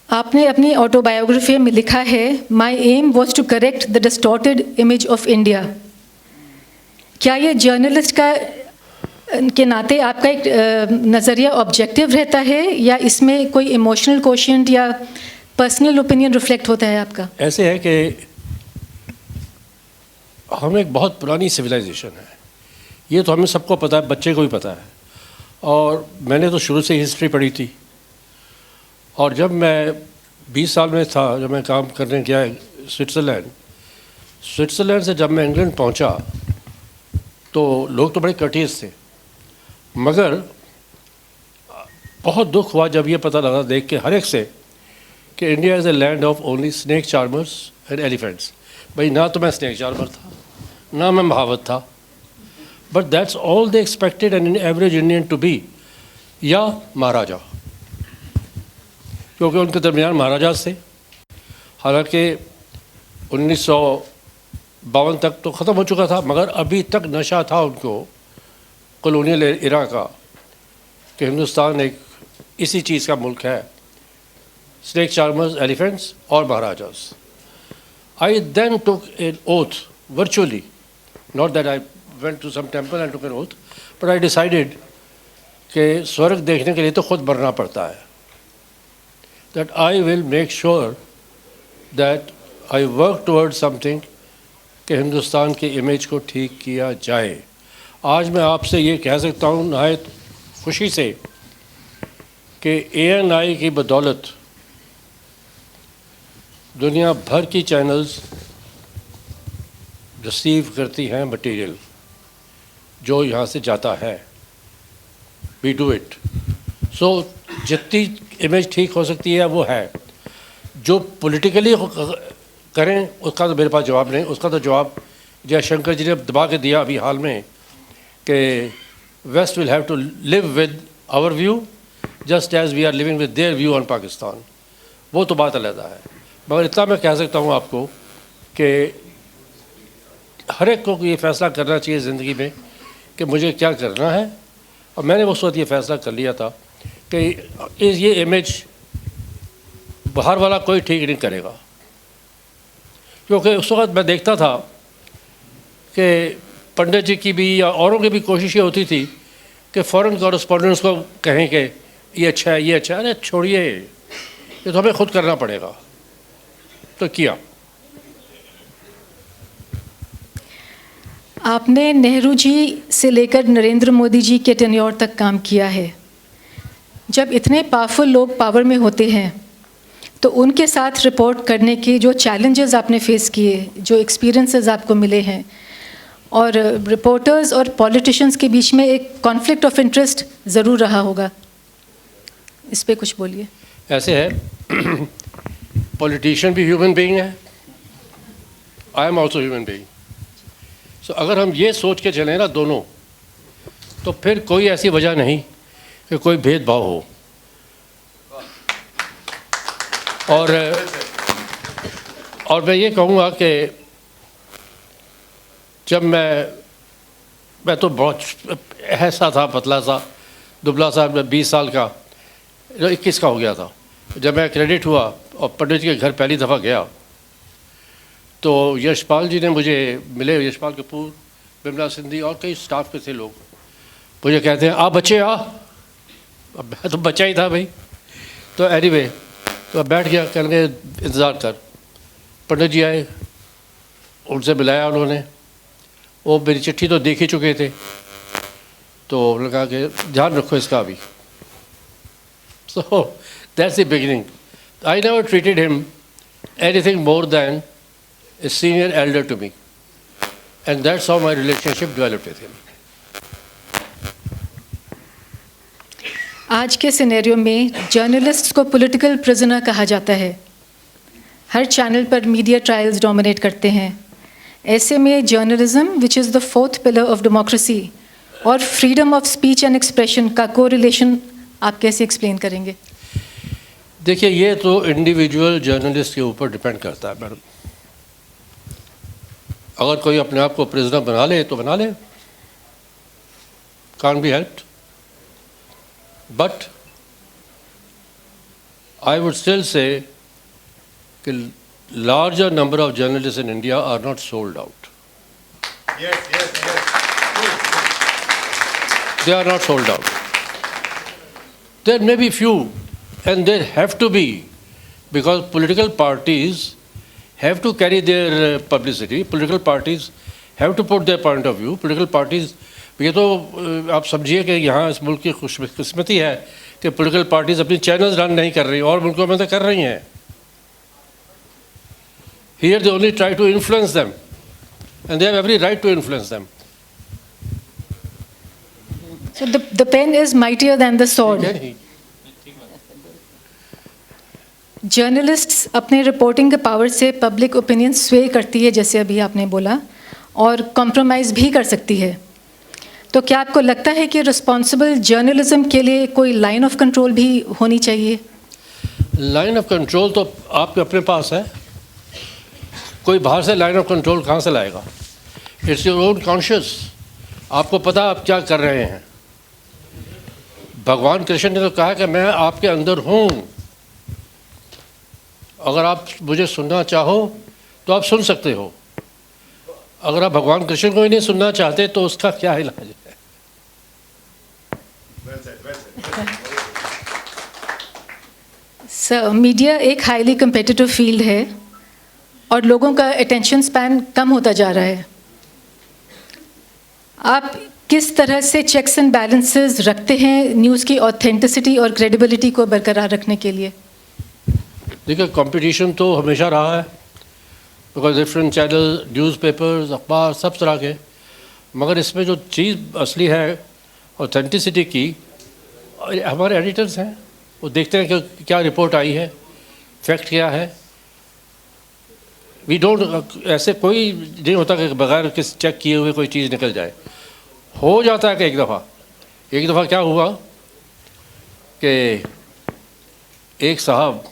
आपने अपनी ऑटोबायोग्राफी में लिखा है, my aim was to correct the distorted image of India. क्या ये जर्नलिस्ट का के नाते आपका एक नज़रिया ऑब्जेक्टिव रहता है या इसमें कोई इमोशनल कोशेंट या पर्सनल ओपिनियन रिफ्लेक्ट होता है आपका? ऐसे है कि हम एक बहुत पुरानी सिविलाइजेशन है, ये तो हमें सबको पता है, बच्चे को भी पता है, और मैंने तो शुरू से हिस्ट्री पढ़ी थी। और जब मैं 20 साल में था, जब मैं काम करने गया स्विट्ज़रलैंड से जब मैं इंग्लैंड पहुंचा तो लोग तो बड़े कटियस थे, मगर बहुत दुख हुआ जब ये पता लगा देख के हर एक से कि India is a land of only snake charmers and elephants. भाई ना तो मैं स्नेक चार्मर था, ना मैं महावत था, but that's all they expected an average Indian to be, या महाराजा, क्योंकि उनके दरमियान महाराजा थे। हालांकि 1952 तक तो ख़त्म हो चुका था, मगर अभी तक नशा था उनको कॉलोनियल इरा का कि हिंदुस्तान एक इसी चीज़ का मुल्क है, स्नेक चार्मर्स, एलिफेंट्स और maharajas. I then took an oath virtually, not that I went to some temple and took an oath, but I decided कि स्वर्ग देखने के लिए तो खुद मरना पड़ता है, that I will make sure that I work towards something कि हिंदुस्तान की इमेज को ठीक किया जाए। आज मैं आपसे ये कह सकता हूँ नहायत खुशी से कि ANI की बदौलत दुनिया भर की चैनल्स रिसीव करती हैं मटेरियल जो यहाँ से जाता है। We do it. सो जितनी इमेज ठीक हो सकती है वो है। जो पॉलिटिकली करें उसका तो मेरे पास जवाब नहीं। उसका तो जवाब जयशंकर जी ने दबा के दिया अभी हाल में कि West will have to live with our view just as we are living with their view on Pakistan. वो तो बात अलग है, मगर इतना मैं कह सकता हूँ आपको कि हर एक को ये फ़ैसला करना चाहिए ज़िंदगी में कि मुझे क्या करना है। और मैंने उस वक्त ये फ़ैसला कर लिया था कि ये इमेज बाहर वाला कोई ठीक नहीं करेगा, क्योंकि उस वक्त मैं देखता था कि पंडित जी की भी या औरों की भी कोशिश ये होती थी कि फ़ॉरेन कॉरेस्पॉन्डेंट्स को कहें कि ये अच्छा है, ये अच्छा है। अरे छोड़िए, ये तो हमें खुद करना पड़ेगा। तो किया। आपने नेहरू जी से लेकर नरेंद्र मोदी जी के टेन्योर तक काम किया है। जब इतने पावरफुल लोग पावर में होते हैं तो उनके साथ रिपोर्ट करने के जो चैलेंजेस आपने फेस किए, जो एक्सपीरियंसेस आपको मिले हैं, और रिपोर्टर्स और पॉलिटिशियंस के बीच में एक कॉन्फ्लिक्ट ऑफ इंटरेस्ट ज़रूर रहा होगा, इस पे कुछ बोलिए। ऐसे है, पॉलिटिशियन भी ह्यूमन बीइंग है, I am also human being. So अगर हम ये सोच के चलें ना दोनों, तो फिर कोई ऐसी वजह नहीं कि कोई भेदभाव हो। और मैं ये कहूँगा कि जब मैं तो बहुत ऐसा था, पतला सा, दुबला सा, 20 साल का, 21 का हो गया था जब मैं क्रेडिट हुआ और पंडित जी के घर पहली दफ़ा गया तो यशपाल जी ने मुझे मिले, यशपाल कपूर, बिमला सिंधी और कई स्टाफ के थे लोग। मुझे कहते हैं आप बच्चे आ। अब मैं तो बच्चा ही था भाई। तो एनीवे तो बैठ गया, कहने लगे इंतज़ार कर। पंडित जी आए, उनसे मिलाया उन्होंने। वो मेरी चिट्ठी तो देख ही चुके थे, तो उन्होंने कहा कि ध्यान रखो इसका अभी। सो that's the beginning. I never treated him anything more than a senior elder to me, and that's how my relationship developed with him. आज के सिनेरियो में जर्नलिस्ट्स को पॉलिटिकल प्रिजनर कहा जाता है। हर चैनल पर मीडिया ट्रायल्स डोमिनेट करते हैं। ऐसे में journalism, which is the fourth pillar of democracy, और freedom of speech and expression का कोरिलेशन आप कैसे एक्सप्लेन करेंगे? देखिए, ये तो इंडिविजुअल जर्नलिस्ट के ऊपर डिपेंड करता है मैडम। अगर कोई अपने आप को प्रिजनर बना ले तो बना ले, can't be helped, but I would still say कि larger number of journalists in India are not sold out. Yes. They are not sold out. There may be few, and there have to be, because political parties have to carry their publicity. Political parties have to put their point of view. Political parties, ये तो आप समझिए कि यहाँ इस मुल्क की खुशकिस्मती है कि political parties अपनी channels रन नहीं कर रही, और मुल्कों में तो कर रही हैं। Here they only try to influence them, and they have every right to influence them. So the pen is mightier than the sword. Journalists अपने रिपोर्टिंग के पावर से पब्लिक ओपिनियन स्वे करती है, जैसे अभी आपने बोला, और कॉम्प्रोमाइज़ भी कर सकती है। तो क्या आपको लगता है कि रिस्पॉन्सिबल जर्नलिज्म के लिए कोई लाइन ऑफ कंट्रोल भी होनी चाहिए? लाइन ऑफ कंट्रोल तो आपके अपने पास है। कोई बाहर से लाइन ऑफ कंट्रोल कहाँ से लाएगा? It's your own conscious. आपको पता आप क्या कर रहे हैं। भगवान कृष्ण ने तो कहा कि मैं आपके अंदर हूँ, अगर आप मुझे सुनना चाहो तो आप सुन सकते हो। अगर आप भगवान कृष्ण को ही नहीं सुनना चाहते तो उसका क्या इलाज है? सर, मीडिया एक हाईली कम्पिटिटिव फील्ड है और लोगों का अटेंशन स्पैन कम होता जा रहा है। आप किस तरह से चेक्स एंड बैलेंसेस रखते हैं न्यूज़ की ऑथेंटिसिटी और क्रेडिबिलिटी को बरकरार रखने के लिए? देखिए, कंपटीशन तो हमेशा रहा है, बिकॉज डिफरेंट चैनल, न्यूज़पेपर्स, अखबार, सब तरह के। मगर इसमें जो चीज़ असली है ऑथेंटिसिटी की, हमारे एडिटर्स हैं, वो देखते हैं कि क्या रिपोर्ट आई है, फैक्ट क्या है। वी डोंट, ऐसे कोई नहीं होता कि बगैर किस चेक किए हुए कोई चीज़ निकल जाए। हो जाता है कि एक दफ़ा क्या हुआ कि एक साहब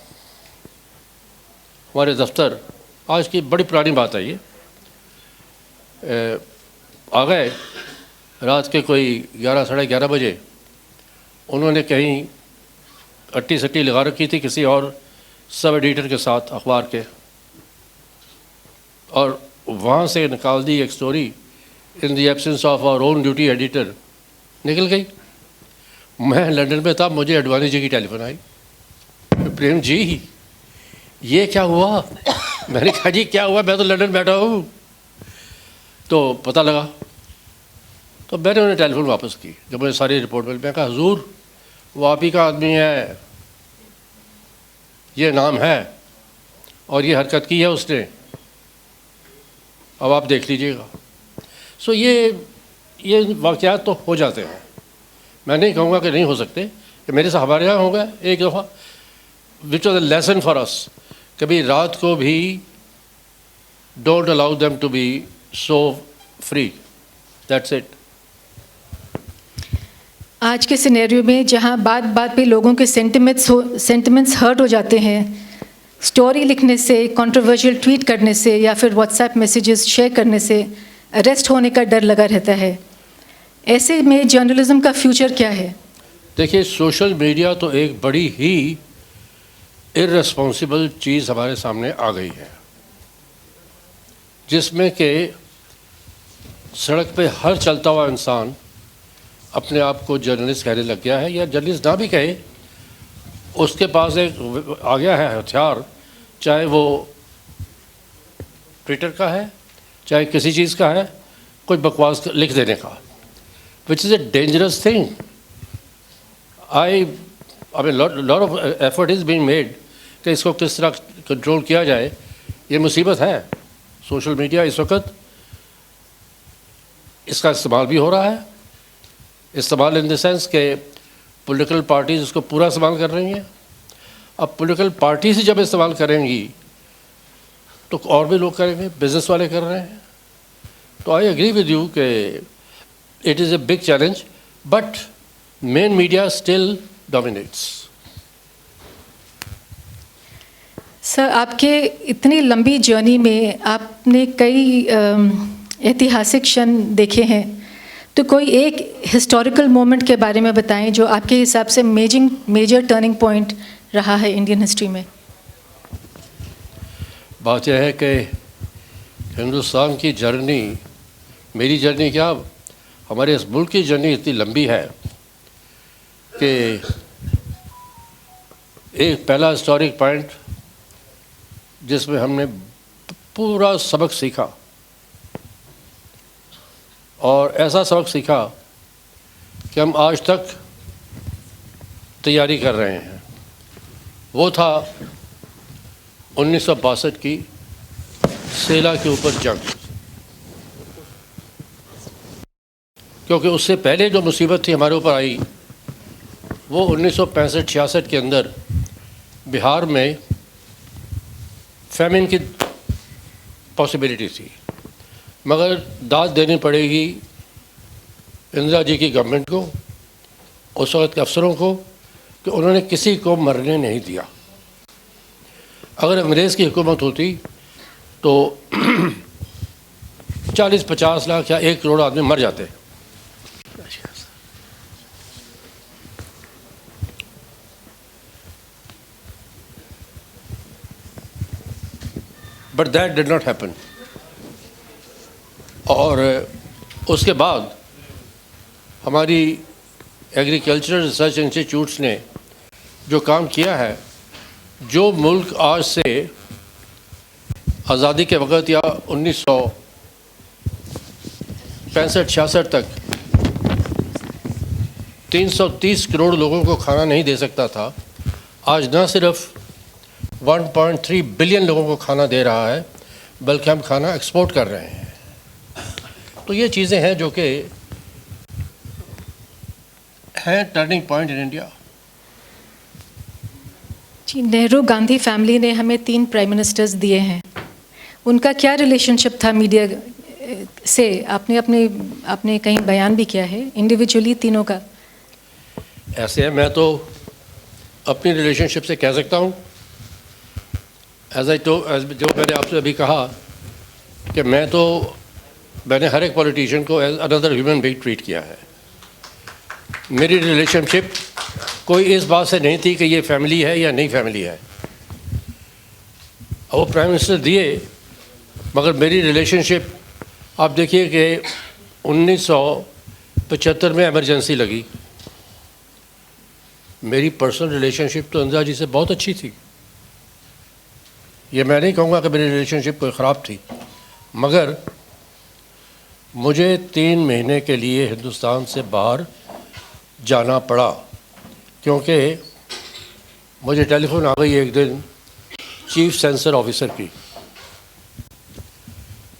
हमारे दफ्तर, आज की बड़ी पुरानी बात है ये, आ गए रात के कोई 11 साढ़े 11 बजे। उन्होंने कहीं अट्टी सट्टी लगा रखी थी किसी और सब एडिटर के साथ अखबार के, और वहाँ से निकाल दी एक story, in the absence of our own duty editor, निकल गई। मैं लंदन में था, मुझे अडवाणी जी की टेलीफोन आई, प्रेम जी ये क्या हुआ? मैंने कहा जी क्या हुआ, मैं तो लंदन बैठा हूँ। तो पता लगा, तो मैंने उन्हें टेलीफोन वापस की। जब मुझे सारी रिपोर्ट मिली, मैं कहा हुजूर वो आप ही का आदमी है, ये नाम है और ये हरकत की है उसने, अब आप देख लीजिएगा। सो ये वाक़यात तो हो जाते हैं। मैं नहीं कहूँगा कि नहीं हो सकते, कि मेरे साथ हमारे यहाँ हो गया एक दफ़ा, which was a lesson for us. कभी रात को भी don't allow them to be so free, that's it. आज के सिनेरियो में जहां बात बात पे लोगों के सेंटिमेंट्स हर्ट हो जाते हैं, स्टोरी लिखने से, कंट्रोवर्शियल ट्वीट करने से या फिर व्हाट्सएप मैसेजेस शेयर करने से अरेस्ट होने का डर लगा रहता है। ऐसे में जर्नलिज्म का फ्यूचर क्या है? देखिए, सोशल मीडिया तो एक बड़ी ही इर्रेस्पॉन्सिबल चीज़ हमारे सामने आ गई है, जिसमें कि सड़क पे हर चलता हुआ इंसान अपने आप को जर्नलिस्ट कहने लग गया है, या जर्नलिस्ट ना भी कहे, उसके पास एक आ गया है हथियार, चाहे वो ट्विटर का है, चाहे किसी चीज़ का है, कोई बकवास लिख देने का, which is a dangerous thing. I mean lot of effort is being made कि इसको किस तरह कंट्रोल किया जाए। ये मुसीबत है। सोशल मीडिया इस वक्त इसका इस्तेमाल भी हो रहा है, इस्तेमाल इन द सेंस के पॉलिटिकल पार्टीज उसको पूरा इस्तेमाल कर रही हैं। अब पॉलिटिकल पार्टी से जब इस्तेमाल करेंगी तो और भी लोग करेंगे, बिजनेस वाले कर रहे हैं। तो आई एग्री विद यू कि it is a big challenge, but main media still dominates. Sir, आपके इतनी लंबी जर्नी में आपने कई ऐतिहासिक क्षण देखे हैं, तो कोई एक हिस्टोरिकल मोमेंट के बारे में बताएं जो आपके हिसाब से मेजर टर्निंग पॉइंट रहा है इंडियन हिस्ट्री में। बात यह है कि हिंदुस्तान की जर्नी, मेरी जर्नी क्या, हमारे इस मुल्क की जर्नी इतनी लंबी है कि एक पहला हिस्टोरिक पॉइंट जिसमें हमने पूरा सबक सीखा, और ऐसा सबक सीखा कि हम आज तक तैयारी कर रहे हैं, वो था 1962 की सेला के ऊपर जंग। क्योंकि उससे पहले जो मुसीबत थी हमारे ऊपर आई, वो 1965-66 के अंदर बिहार में फैमिन की पॉसिबिलिटी थी, मगर दाद देनी पड़ेगी इंदिरा जी की गवर्नमेंट को, उस वक्त के अफसरों को, कि उन्होंने किसी को मरने नहीं दिया। अगर अंग्रेज़ की हुकूमत होती तो 40-50 लाख या 1 करोड़ आदमी मर जाते। But that did not happen. और उसके बाद हमारी एग्रीकल्चरल रिसर्च इंस्टीट्यूट्स ने जो काम किया है, जो मुल्क आज से आज़ादी के वक़्त या 1965-66 तक 330 करोड़ लोगों को खाना नहीं दे सकता था, आज न सिर्फ 1.3 बिलियन लोगों को खाना दे रहा है, बल्कि हम खाना एक्सपोर्ट कर रहे हैं। तो ये चीज़ें हैं जो कि हैं टर्निंग पॉइंट इन इंडिया। जी, नेहरू गांधी फैमिली ने हमें 3 प्राइम मिनिस्टर्स दिए हैं, उनका क्या रिलेशनशिप था मीडिया से? आपने कहीं बयान भी किया है इंडिविजुअली तीनों का। ऐसे है, मैं तो अपनी रिलेशनशिप से कह सकता हूँ, जो मैंने आपसे अभी कहा कि मैंने हर एक पॉलिटिशियन को as another human being treat किया है। मेरी रिलेशनशिप कोई इस बात से नहीं थी कि ये फैमिली है या नहीं फैमिली है। वो प्राइम मिनिस्टर दिए, मगर मेरी रिलेशनशिप आप देखिए कि 1975 में इमरजेंसी लगी, मेरी पर्सनल रिलेशनशिप तो इंदिरा जी से बहुत अच्छी थी। ये मैं नहीं कहूँगा कि मेरी रिलेशनशिप कोई ख़राब थी, मगर मुझे 3 महीने के लिए हिंदुस्तान से बाहर जाना पड़ा, क्योंकि मुझे टेलीफोन आ गई एक दिन चीफ सेंसर ऑफिसर की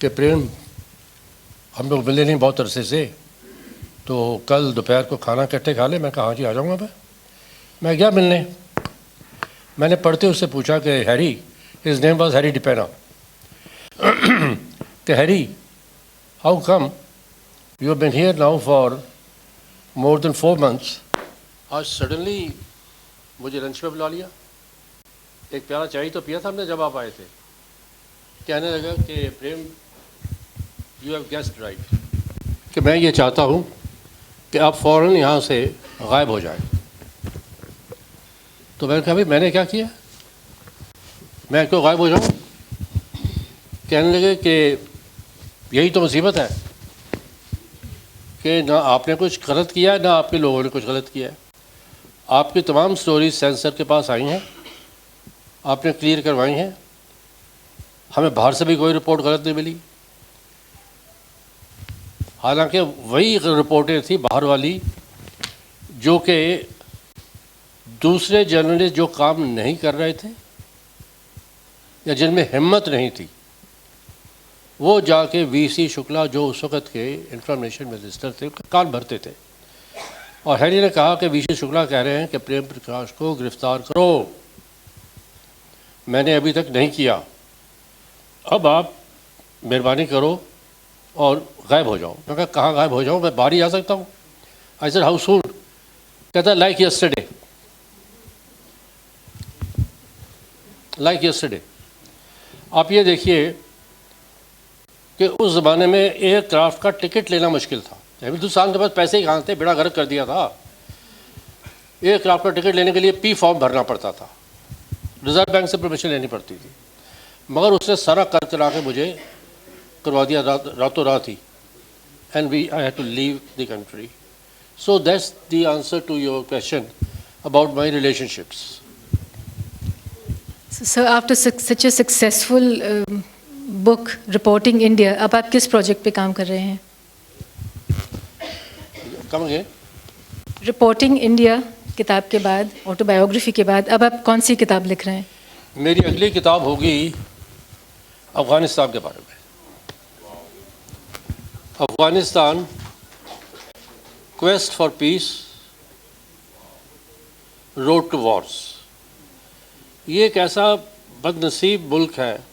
कि प्रेम, हम लोग मिले नहीं बहुत अरसे से, तो कल दोपहर को खाना इकट्ठे खा ले। मैं कहा हाँ जी आ जाऊँगा। मैं गया मिलने। मैंने पढ़ते उससे पूछा कि Harry, his name was Harry डिपेना, कि Harry, how come you have been here now for more than 4 months, आज सडनली मुझे लंच पे बुला लिया। एक प्याला चाय तो पिया था हमने जब आप आए थे। कहने लगा कि प्रेम, यू हैव गेस्ड राइट, कि मैं ये चाहता हूँ कि आप फ़ौरन यहाँ से गायब हो जाएं। तो मैंने कहा भाई मैंने क्या किया, मैं क्यों गायब हो जाऊँ? कहने लगे कि यही तो मुसीबत है कि ना आपने कुछ गलत किया है, ना आपके लोगों ने कुछ गलत किया है। आपकी तमाम स्टोरीज सेंसर के पास आई हैं, आपने क्लियर करवाई हैं, हमें बाहर से भी कोई रिपोर्ट गलत नहीं मिली। हालांकि वही रिपोर्टें थी बाहर वाली जो कि दूसरे जर्नलिस्ट जो काम नहीं कर रहे थे या जिनमें हिम्मत नहीं थी, वो जाके वीसी शुक्ला जो उस वक़्त के इंफॉर्मेशन मिनिस्टर थे, उनका कान भरते थे और हैरी ने कहा कि वीसी शुक्ला कह रहे हैं कि प्रेम प्रकाश को गिरफ्तार करो, मैंने अभी तक नहीं किया, अब आप मेहरबानी करो और गायब हो जाओ। मैं कहा कहाँ गायब हो जाऊँ, मैं बाहर ही आ सकता हूँ। I said how soon? कहता लाइक यस्टरडे, लाइक यस्टरडे। आप ये देखिए कि उस ज़माने में एयरक्राफ्ट का टिकट लेना मुश्किल था। हिंदुस्तान के पास पैसे ही कहाँ थे, बेड़ा गर्क कर दिया था। एयरक्राफ्ट का टिकट लेने के लिए पी फॉर्म भरना पड़ता था, रिजर्व बैंक से परमिशन लेनी पड़ती थी, मगर उसने सारा कर करा के मुझे करवा दिया रातों रात ही। And I had to leave the country. So that's the answer to your question about my relationships. Sir, after such a successful book reporting India, अब आप किस प्रोजेक्ट पे काम कर रहे हैं? Come again. रिपोर्टिंग इंडिया किताब के बाद, ऑटोबायोग्राफी के बाद, अब आप कौन सी किताब लिख रहे हैं? मेरी अगली किताब होगी अफ़गानिस्तान के बारे में। Afghanistan quest for peace, road to wars. ये एक ऐसा बदनसीब मुल्क है,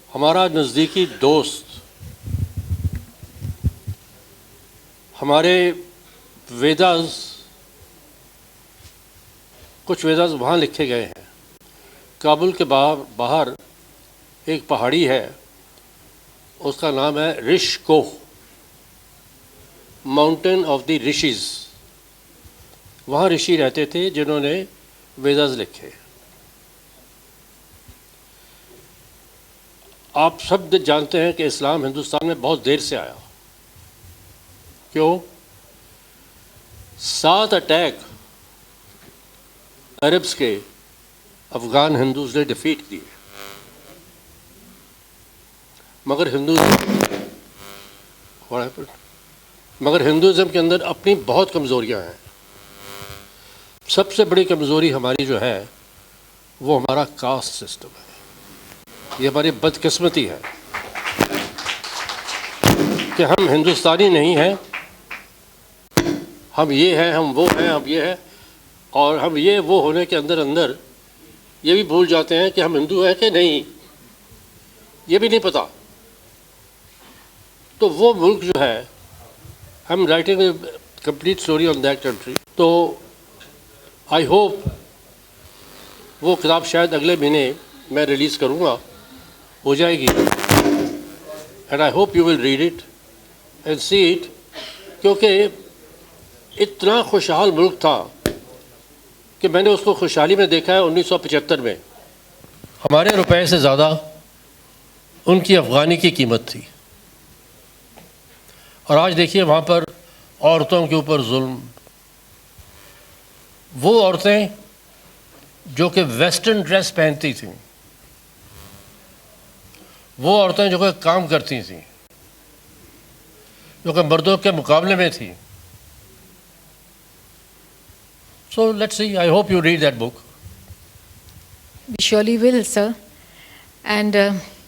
हमारा नज़दीकी दोस्त, हमारे वेदास, कुछ वेदास वहाँ लिखे गए हैं। काबुल के बाहर एक पहाड़ी है, उसका नाम है ऋषिकोह, माउंटेन ऑफ द ऋषिज। वहाँ ऋषि रहते थे जिन्होंने वेदास लिखे। आप सब जानते हैं कि इस्लाम हिंदुस्तान में बहुत देर से आया। क्यों? 7 अटैक अरब्स के अफ़गान हिंदूज ने डिफीट किए, मगर हिंदुज़म के अंदर अपनी बहुत कमज़ोरियां हैं। सबसे बड़ी कमज़ोरी हमारी जो है वो हमारा कास्ट सिस्टम है। ये हमारी बदकिस्मती है कि हम हिंदुस्तानी नहीं हैं, हम ये हैं, हम वो हैं, हम ये हैं, और हम ये वो होने के अंदर अंदर ये भी भूल जाते हैं कि हम हिंदू हैं कि नहीं, ये भी नहीं पता। तो वो मुल्क जो है, हम writing a complete story on that country. तो आई होप वो किताब शायद अगले महीने मैं रिलीज़ करूँगा, हो जाएगी, and I hope you will read it and see it, क्योंकि इतना खुशहाल मुल्क था कि मैंने उसको खुशहाली में देखा है 1975 में। हमारे रुपए से ज़्यादा उनकी अफ़गानी की कीमत थी, और आज देखिए वहाँ पर औरतों के ऊपर जुल्म। वो औरतें जो कि वेस्टर्न ड्रेस पहनती थीं, वो औरतें जो कि काम करती थीं, जो कि मर्दों के मुकाबले में थी। So let's see, I hope you read that book. We surely will, sir. And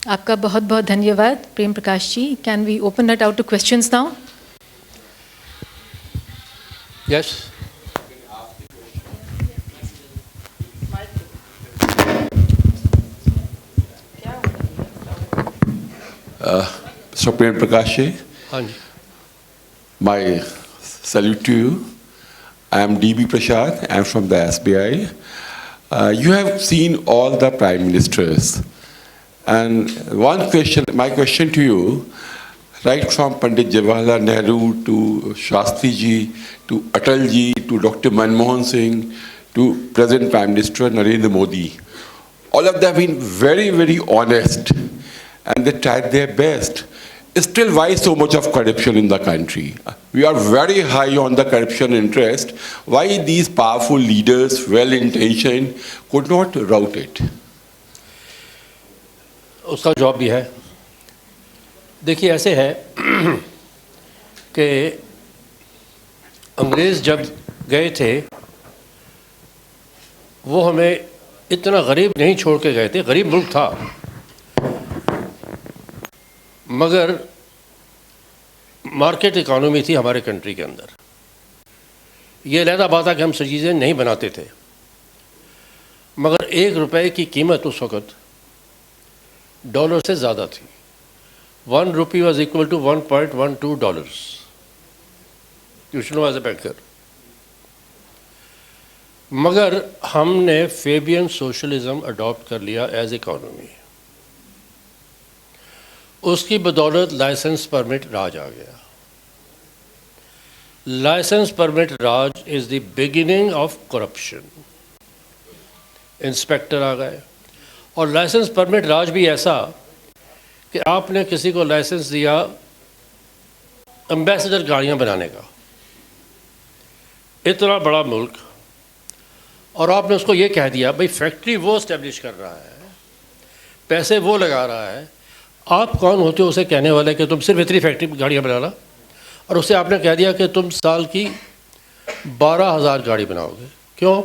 आपका बहुत बहुत धन्यवाद Prem Prakash ji. Can we open it out to questions now? Yes. Mr. Prem Prakash ji, हाँ जी। my salute to you. I am DB Prashad. I am from the SBI. You have seen all the prime ministers, and one question, my question to you, right from Pandit Jawaharlal Nehru to Shastri ji, to Atal ji, to Dr. Manmohan Singh, to President Prime Minister Narendra Modi, all of them have been very, very honest, and they tried their best. Still, why so much of corruption in the country? We are very high on the corruption interest. Why these powerful leaders, well-intentioned, could not rout it? उसका जवाब भी है। देखिए ऐसे है कि अंग्रेज़ जब गए थे, वो हमें इतना गरीब नहीं छोड़ के गए थे। गरीब मुल्क था, मगर मार्केट इकॉनमी थी हमारे कंट्री के अंदर। ये अलहदा बात है कि हम चीज़ें नहीं बनाते थे, मगर 1 रुपए की कीमत उस वक़्त डॉलर से ज़्यादा थी। 1 rupee was equal to $1.12. You should know as a banker. मगर हमने फेबियन सोशलिज्म अडॉप्ट कर लिया एज इकोनॉमी। उसकी बदौलत लाइसेंस परमिट राज आ गया। Licence permit Raj is the beginning of corruption. Inspector आ गए, और लाइसेंस परमिट राज भी ऐसा कि आपने किसी को लाइसेंस दिया एम्बेसडर गाड़ियां बनाने का, इतना बड़ा मुल्क, और आपने उसको ये कह दिया भाई फैक्ट्री वो इस्टेब्लिश कर रहा है, पैसे वो लगा रहा है, आप कौन होते हो उसे कहने वाले कि तुम सिर्फ इतनी फैक्ट्री गाड़ियाँ बनाना, और उसे आपने कह दिया कि तुम साल की 12,000 गाड़ी बनाओगे। क्यों?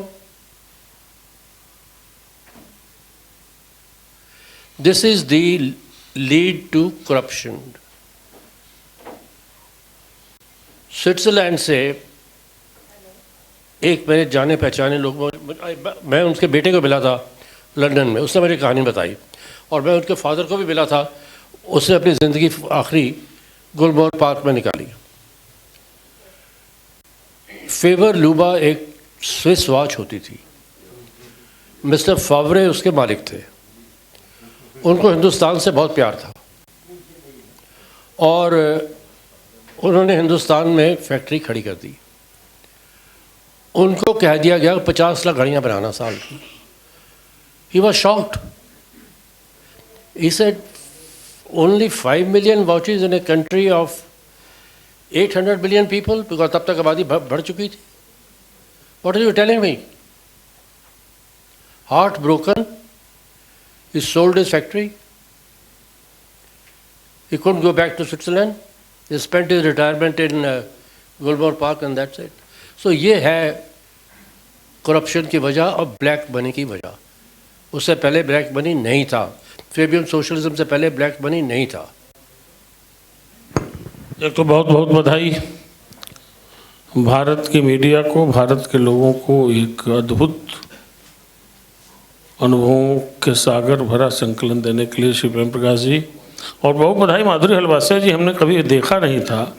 This is the lead to corruption. Switzerland से एक मेरे जाने पहचाने लोग, मैं उनके बेटे को मिला था लंदन में, उसने मेरी कहानी बताई, और मैं उनके फादर को भी मिला था, उसने अपनी ज़िंदगी आखिरी गुलमोहर पार्क में निकाली। फेवर लूबा एक स्विस वॉच होती थी, मिस्टर फावरे उसके मालिक थे, उनको हिंदुस्तान से बहुत प्यार था, और उन्होंने हिंदुस्तान में फैक्ट्री खड़ी कर दी। उनको कह दिया गया 50 लाख गाड़ियाँ बनाना साल की। He was shocked. He said, only 5 million watches in a country of 800 million people, because तब तक आबादी बढ़ चुकी थी। What are you telling me? Heartbroken, he sold his factory. He couldn't go back to Switzerland. He spent his retirement in Gulmohar Park and that's it. So ये है corruption की वजह और ब्लैक मनी की वजह। उससे पहले ब्लैक मनी नहीं था, फेबियन सोशलिज्म से पहले ब्लैक मनी नहीं था। एक तो बहुत बहुत बधाई भारत की मीडिया को, भारत के लोगों को एक अद्भुत अनुभवों के सागर भरा संकलन देने के लिए श्री प्रेम प्रकाश जी, और बहुत बधाई माधुरी हलवासिया जी, हमने कभी देखा नहीं था।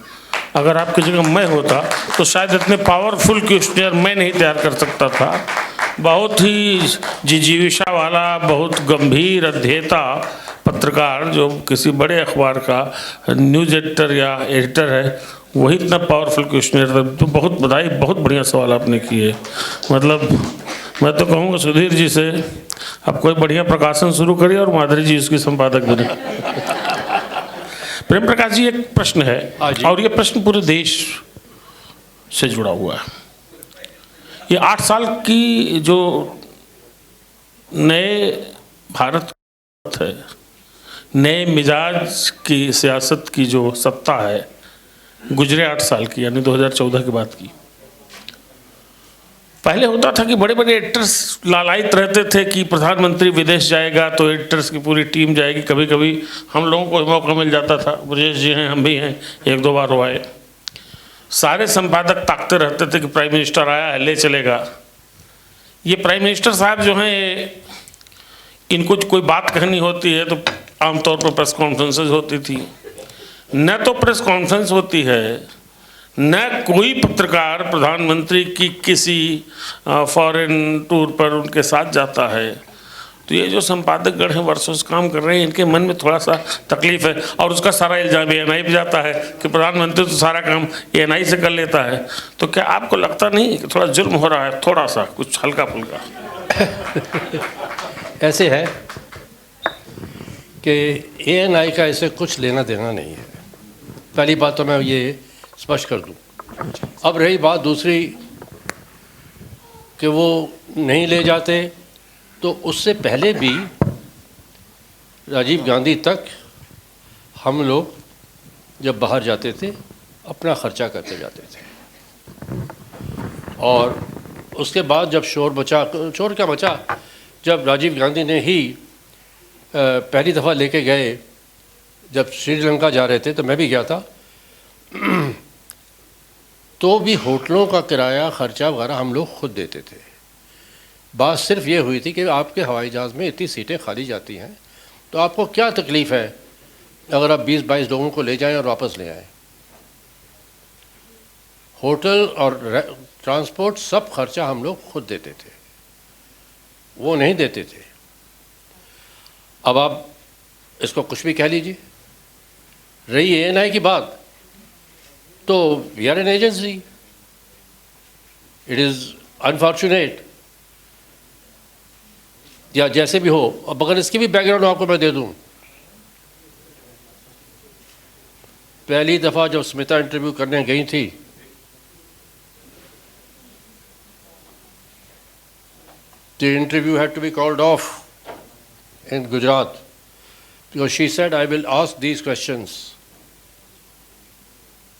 अगर आपकी जगह मैं होता तो शायद इतने पावरफुल क्वेश्चनर मैं नहीं तैयार कर सकता था। बहुत ही जिजीविषा वाला, बहुत गंभीर अध्येता पत्रकार जो किसी बड़े अखबार का न्यूज़ एडिटर या एडिटर है, वही इतना पावरफुल क्वेश्चनर था। तो बहुत बधाई, बहुत बढ़िया सवाल आपने किए। मतलब मैं तो कहूँगा सुधीर जी से आप कोई बढ़िया प्रकाशन शुरू करिए और माधुरी जी उसकी संपादक बने। प्रेम प्रकाश जी, एक प्रश्न है और ये प्रश्न पूरे देश से जुड़ा हुआ है। ये 8 साल की जो नए भारत है, नए मिजाज की सियासत की जो सत्ता है, गुजरे 8 साल की, यानी 2014 के बाद की। पहले होता था कि बड़े बड़े एडिटर्स लालायित रहते थे कि प्रधानमंत्री विदेश जाएगा तो एडिटर्स की पूरी टीम जाएगी। कभी कभी हम लोगों को मौका मिल जाता था, ब्रजेश जी हैं, हम भी हैं, 1-2 बार वो आए। सारे संपादक ताकते रहते थे कि प्राइम मिनिस्टर आया है, ले चलेगा। ये प्राइम मिनिस्टर साहब जो हैं, इनको कोई बात कहनी होती है तो आमतौर पर प्रेस कॉन्फ्रेंसेज होती थी। न तो प्रेस कॉन्फ्रेंस होती है, न कोई पत्रकार प्रधानमंत्री की किसी फॉरेन टूर पर उनके साथ जाता है। तो ये जो संपादक गण हैं, वर्षों से काम कर रहे हैं, इनके मन में थोड़ा सा तकलीफ है, और उसका सारा इल्जाम एएनआई पे जाता है कि प्रधानमंत्री तो सारा काम एएनआई से कर लेता है। तो क्या आपको लगता नहीं कि थोड़ा जुर्म हो रहा है, थोड़ा सा कुछ हल्का फुल्का? ऐसे है कि एएनआई का इससे कुछ लेना देना नहीं है। पहली बात तो मैं ये स्पष्ट कर दूं। अब रही बात दूसरी कि वो नहीं ले जाते, तो उससे पहले भी राजीव गांधी तक हम लोग जब बाहर जाते थे अपना खर्चा करते जाते थे, और उसके बाद जब शोर क्या मचा, जब राजीव गांधी ने ही पहली दफ़ा लेके गए, जब श्रीलंका जा रहे थे तो मैं भी गया था, तो भी होटलों का किराया खर्चा वगैरह हम लोग खुद देते थे। बात सिर्फ ये हुई थी कि आपके हवाई जहाज़ में इतनी सीटें खाली जाती हैं, तो आपको क्या तकलीफ़ है अगर आप 20-22 लोगों को ले जाएं और वापस ले आएं। होटल और ट्रांसपोर्ट सब खर्चा हम लोग खुद देते थे, वो नहीं देते थे। अब आप इसको कुछ भी कह लीजिए, रही ANI की बात, तो we are an agency, it is unfortunate, या जैसे भी हो। अब अगर इसकी भी बैकग्राउंड आपको मैं दे दूं, पहली दफ़ा जब स्मिता इंटरव्यू करने गई थी, the interview had to be called off in Gujarat because she said, I will ask these questions.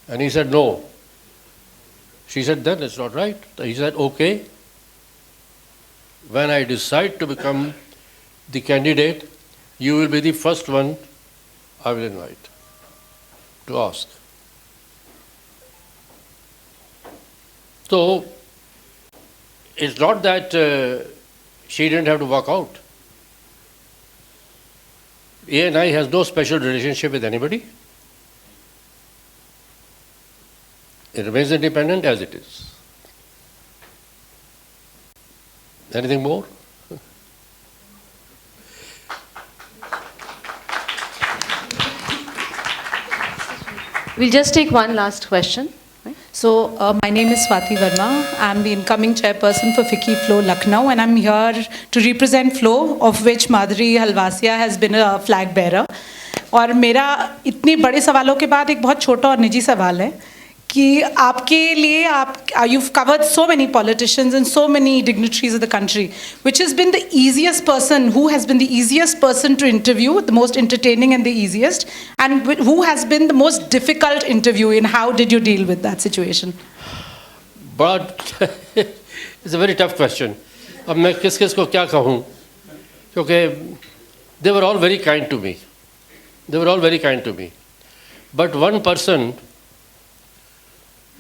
And he said, no. She said, then it's not right. He said, okay. When I decide to become the candidate, you will be the first one I will invite to ask. So, it's not that she didn't have to walk out. ANI has no special relationship with anybody. It remains independent as it is. Anything more? We'll just take one last question. So, my name is Swati Verma. I'm the incoming chairperson for FICCI Flow Lucknow, and I'm here to represent Flow, of which Madhuri Halvasia has been a flag bearer. और मेरा इतने बड़े सवालों के बाद एक बहुत छोटा और निजी सवाल है कि आपके लिए you've covered so many politicians and so many dignitaries of the country, which has been the easiest person, who has been the easiest person to interview, the most entertaining and the easiest, and who has been the most difficult interview, and how did you deal with that situation? But it's a very tough question. अब मैं किस को क्या कहूँ, क्योंकि they were all very kind to me. They were all very kind to me. But one person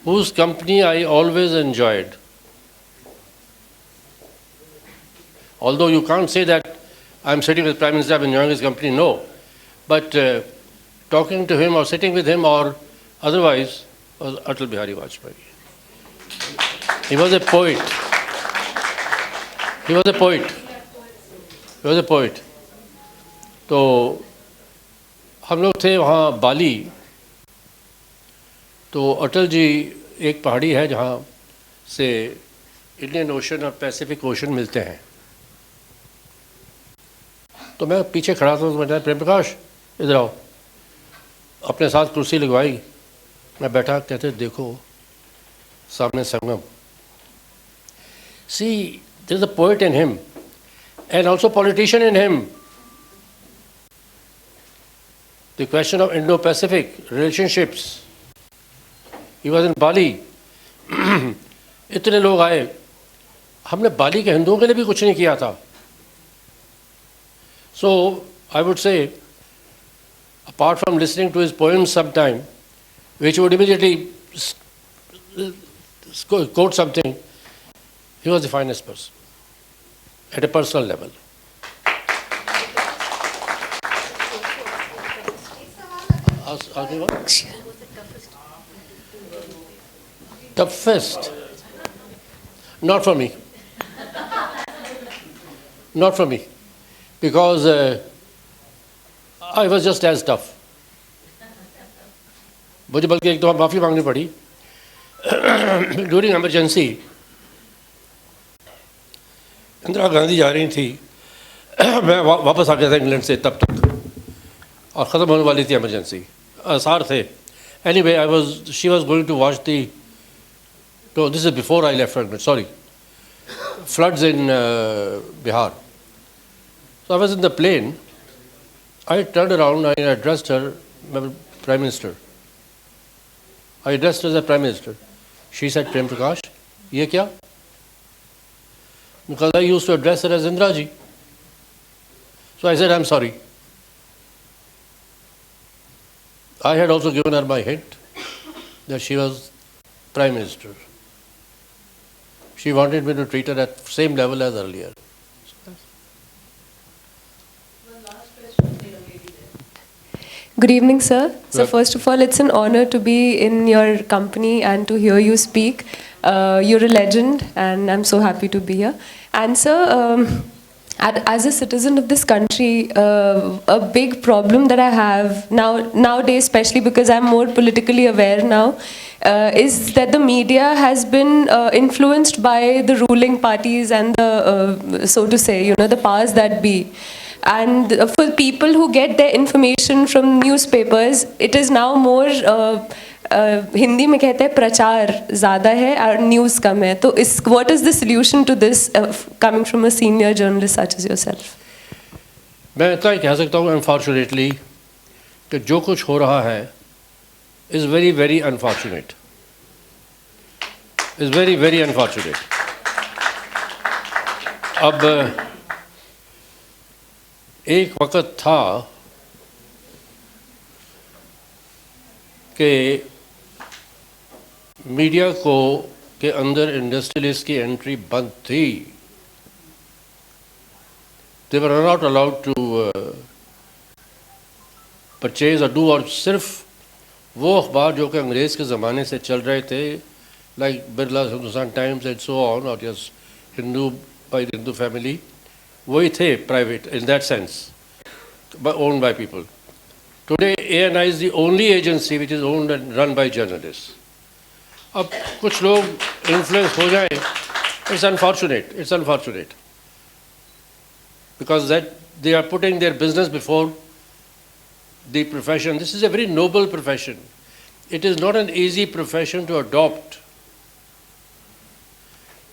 whose company I always enjoyed, although you can't say that I'm sitting with Prime Minister, I'm enjoying his company, no. But talking to him or sitting with him or otherwise was Atal Bihari Vajpayee. He was a poet. He was a poet. He was a poet. तो हम लोग थे वहाँ बाली, तो अटल जी एक पहाड़ी है जहाँ से इंडियन ओशन और पैसिफिक ओशन मिलते हैं। तो मैं पीछे खड़ा था, तो मैंने प्रेम प्रकाश इधर आओ, अपने साथ कुर्सी लगवाई, मैं बैठा, कहते देखो सामने संगम। See, there is a poet in him and also politician in him. The question of Indo-Pacific relationships. He was in Bali. इतने लोग आए, हमने बाली के हिंदुओं के लिए भी कुछ नहीं किया था. So I would say, apart from listening to his poems sometime, which would immediately quote something, he was the finest person at a personal level. Ask me what? Toughest? Not for me. Not for me. Because I was just as tough. मुझे बल्कि एक तो माफ़ी मांगनी पड़ी. During emergency, Indira Gandhi जा रही थी, मैं वापस आ गया था इंग्लैंड से तब तक, और ख़त्म होने वाली थी इमरजेंसी, आसार थे. Anyway, she was going to watch the, no, this is before I left, sorry, floods in Bihar. So I was in the plane, I turned around, I addressed her, Prime Minister. I addressed her as a Prime Minister. She said, Prem Prakash, ye kya? Because I used to address her as Indira ji. So I said, I'm sorry. I had also given her my hint that she was Prime Minister. She wanted me to treat her at same level as earlier. Good evening, sir. So Good. first of all, it's an honor to be in your company and to hear you speak. You're a legend, and I'm so happy to be here. And sir, as a citizen of this country, a big problem that I have nowadays, especially because I'm more politically aware now, is that the media has been influenced by the ruling parties and the, so to say, the powers that be. And for people who get their information from newspapers, it is now more Hindi में कहते हैं प्रचार ज़्यादा है और news कम है. तो इस what is the solution to this coming from a senior journalist such as yourself? मैं इतना ही कह सकता हूँ अनफॉर्चुनेटली कि जो कुछ हो रहा है is very very unfortunate, is very very unfortunate. अब एक वक्त था कि मीडिया को के अंदर इंडस्ट्रियलिस्ट की एंट्री बंद थी. They were not allowed to purchase or do, और सिर्फ वो अखबार जो कि अंग्रेज़ के ज़माने से चल रहे थे, like Birla Hindustan times and so on, or just Hindu by the Hindu family, वही थे private in that sense, but owned by people. Today ANI is the only agency which is owned and run by journalists. अब कुछ लोग influence हो जाए, it's unfortunate. Because that they are putting their business before the profession. This is a very noble profession. It is not an easy profession to adopt.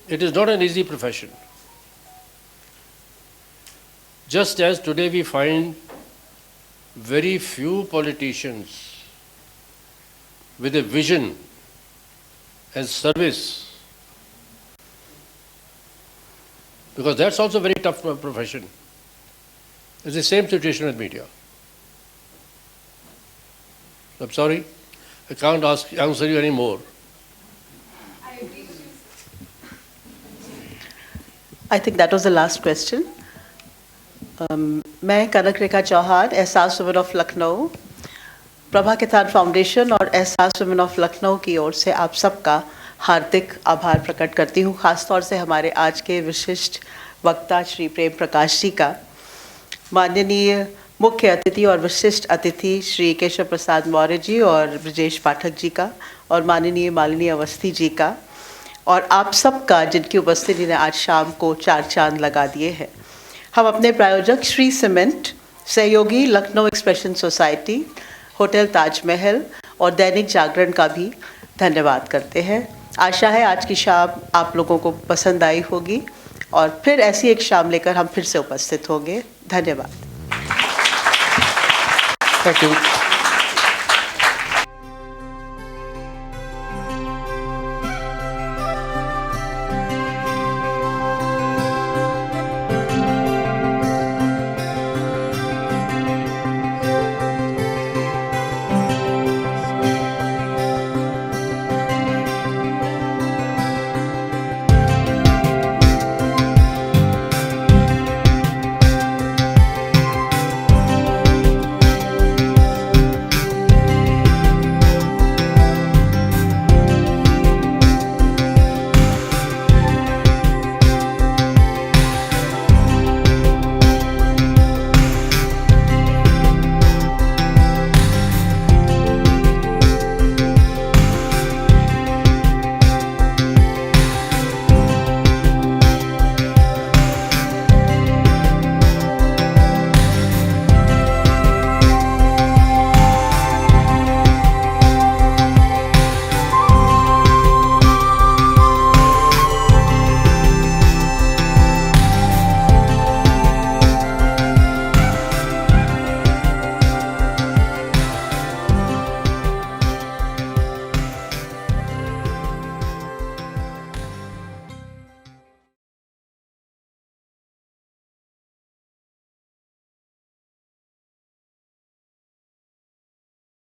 It is not an easy profession. Just as today we find very few politicians with a vision and service, because that's also a very tough profession. It's the same situation with media. I'm sorry, I can't answer you anymore. I think that was the last question. मैं कनक Rekha Chauhan, Ehsaas women of Lucknow, Prabha Khaitan foundation और Ehsaas women of Lucknow की ओर से आप सबका हार्दिक आभार प्रकट करती हूँ. ख़ासतौर से हमारे आज के विशिष्ट वक्ता श्री प्रेम प्रकाश जी का, माननीय मुख्य अतिथि और विशिष्ट अतिथि श्री केशव प्रसाद मौर्य जी और ब्रजेश पाठक जी का, और माननीय मालिनी अवस्थी जी का, और आप सबका जिनकी उपस्थिति ने आज शाम को चार चांद लगा दिए हैं. हम अपने प्रायोजक श्री सीमेंट, सहयोगी Lucknow expression society, hotel Taj Mahal और दैनिक जागरण का भी धन्यवाद करते हैं. आशा है आज की शाम आप लोगों को पसंद आई होगी और फिर ऐसी एक शाम लेकर हम फिर से उपस्थित होंगे. धन्यवाद. Thank you.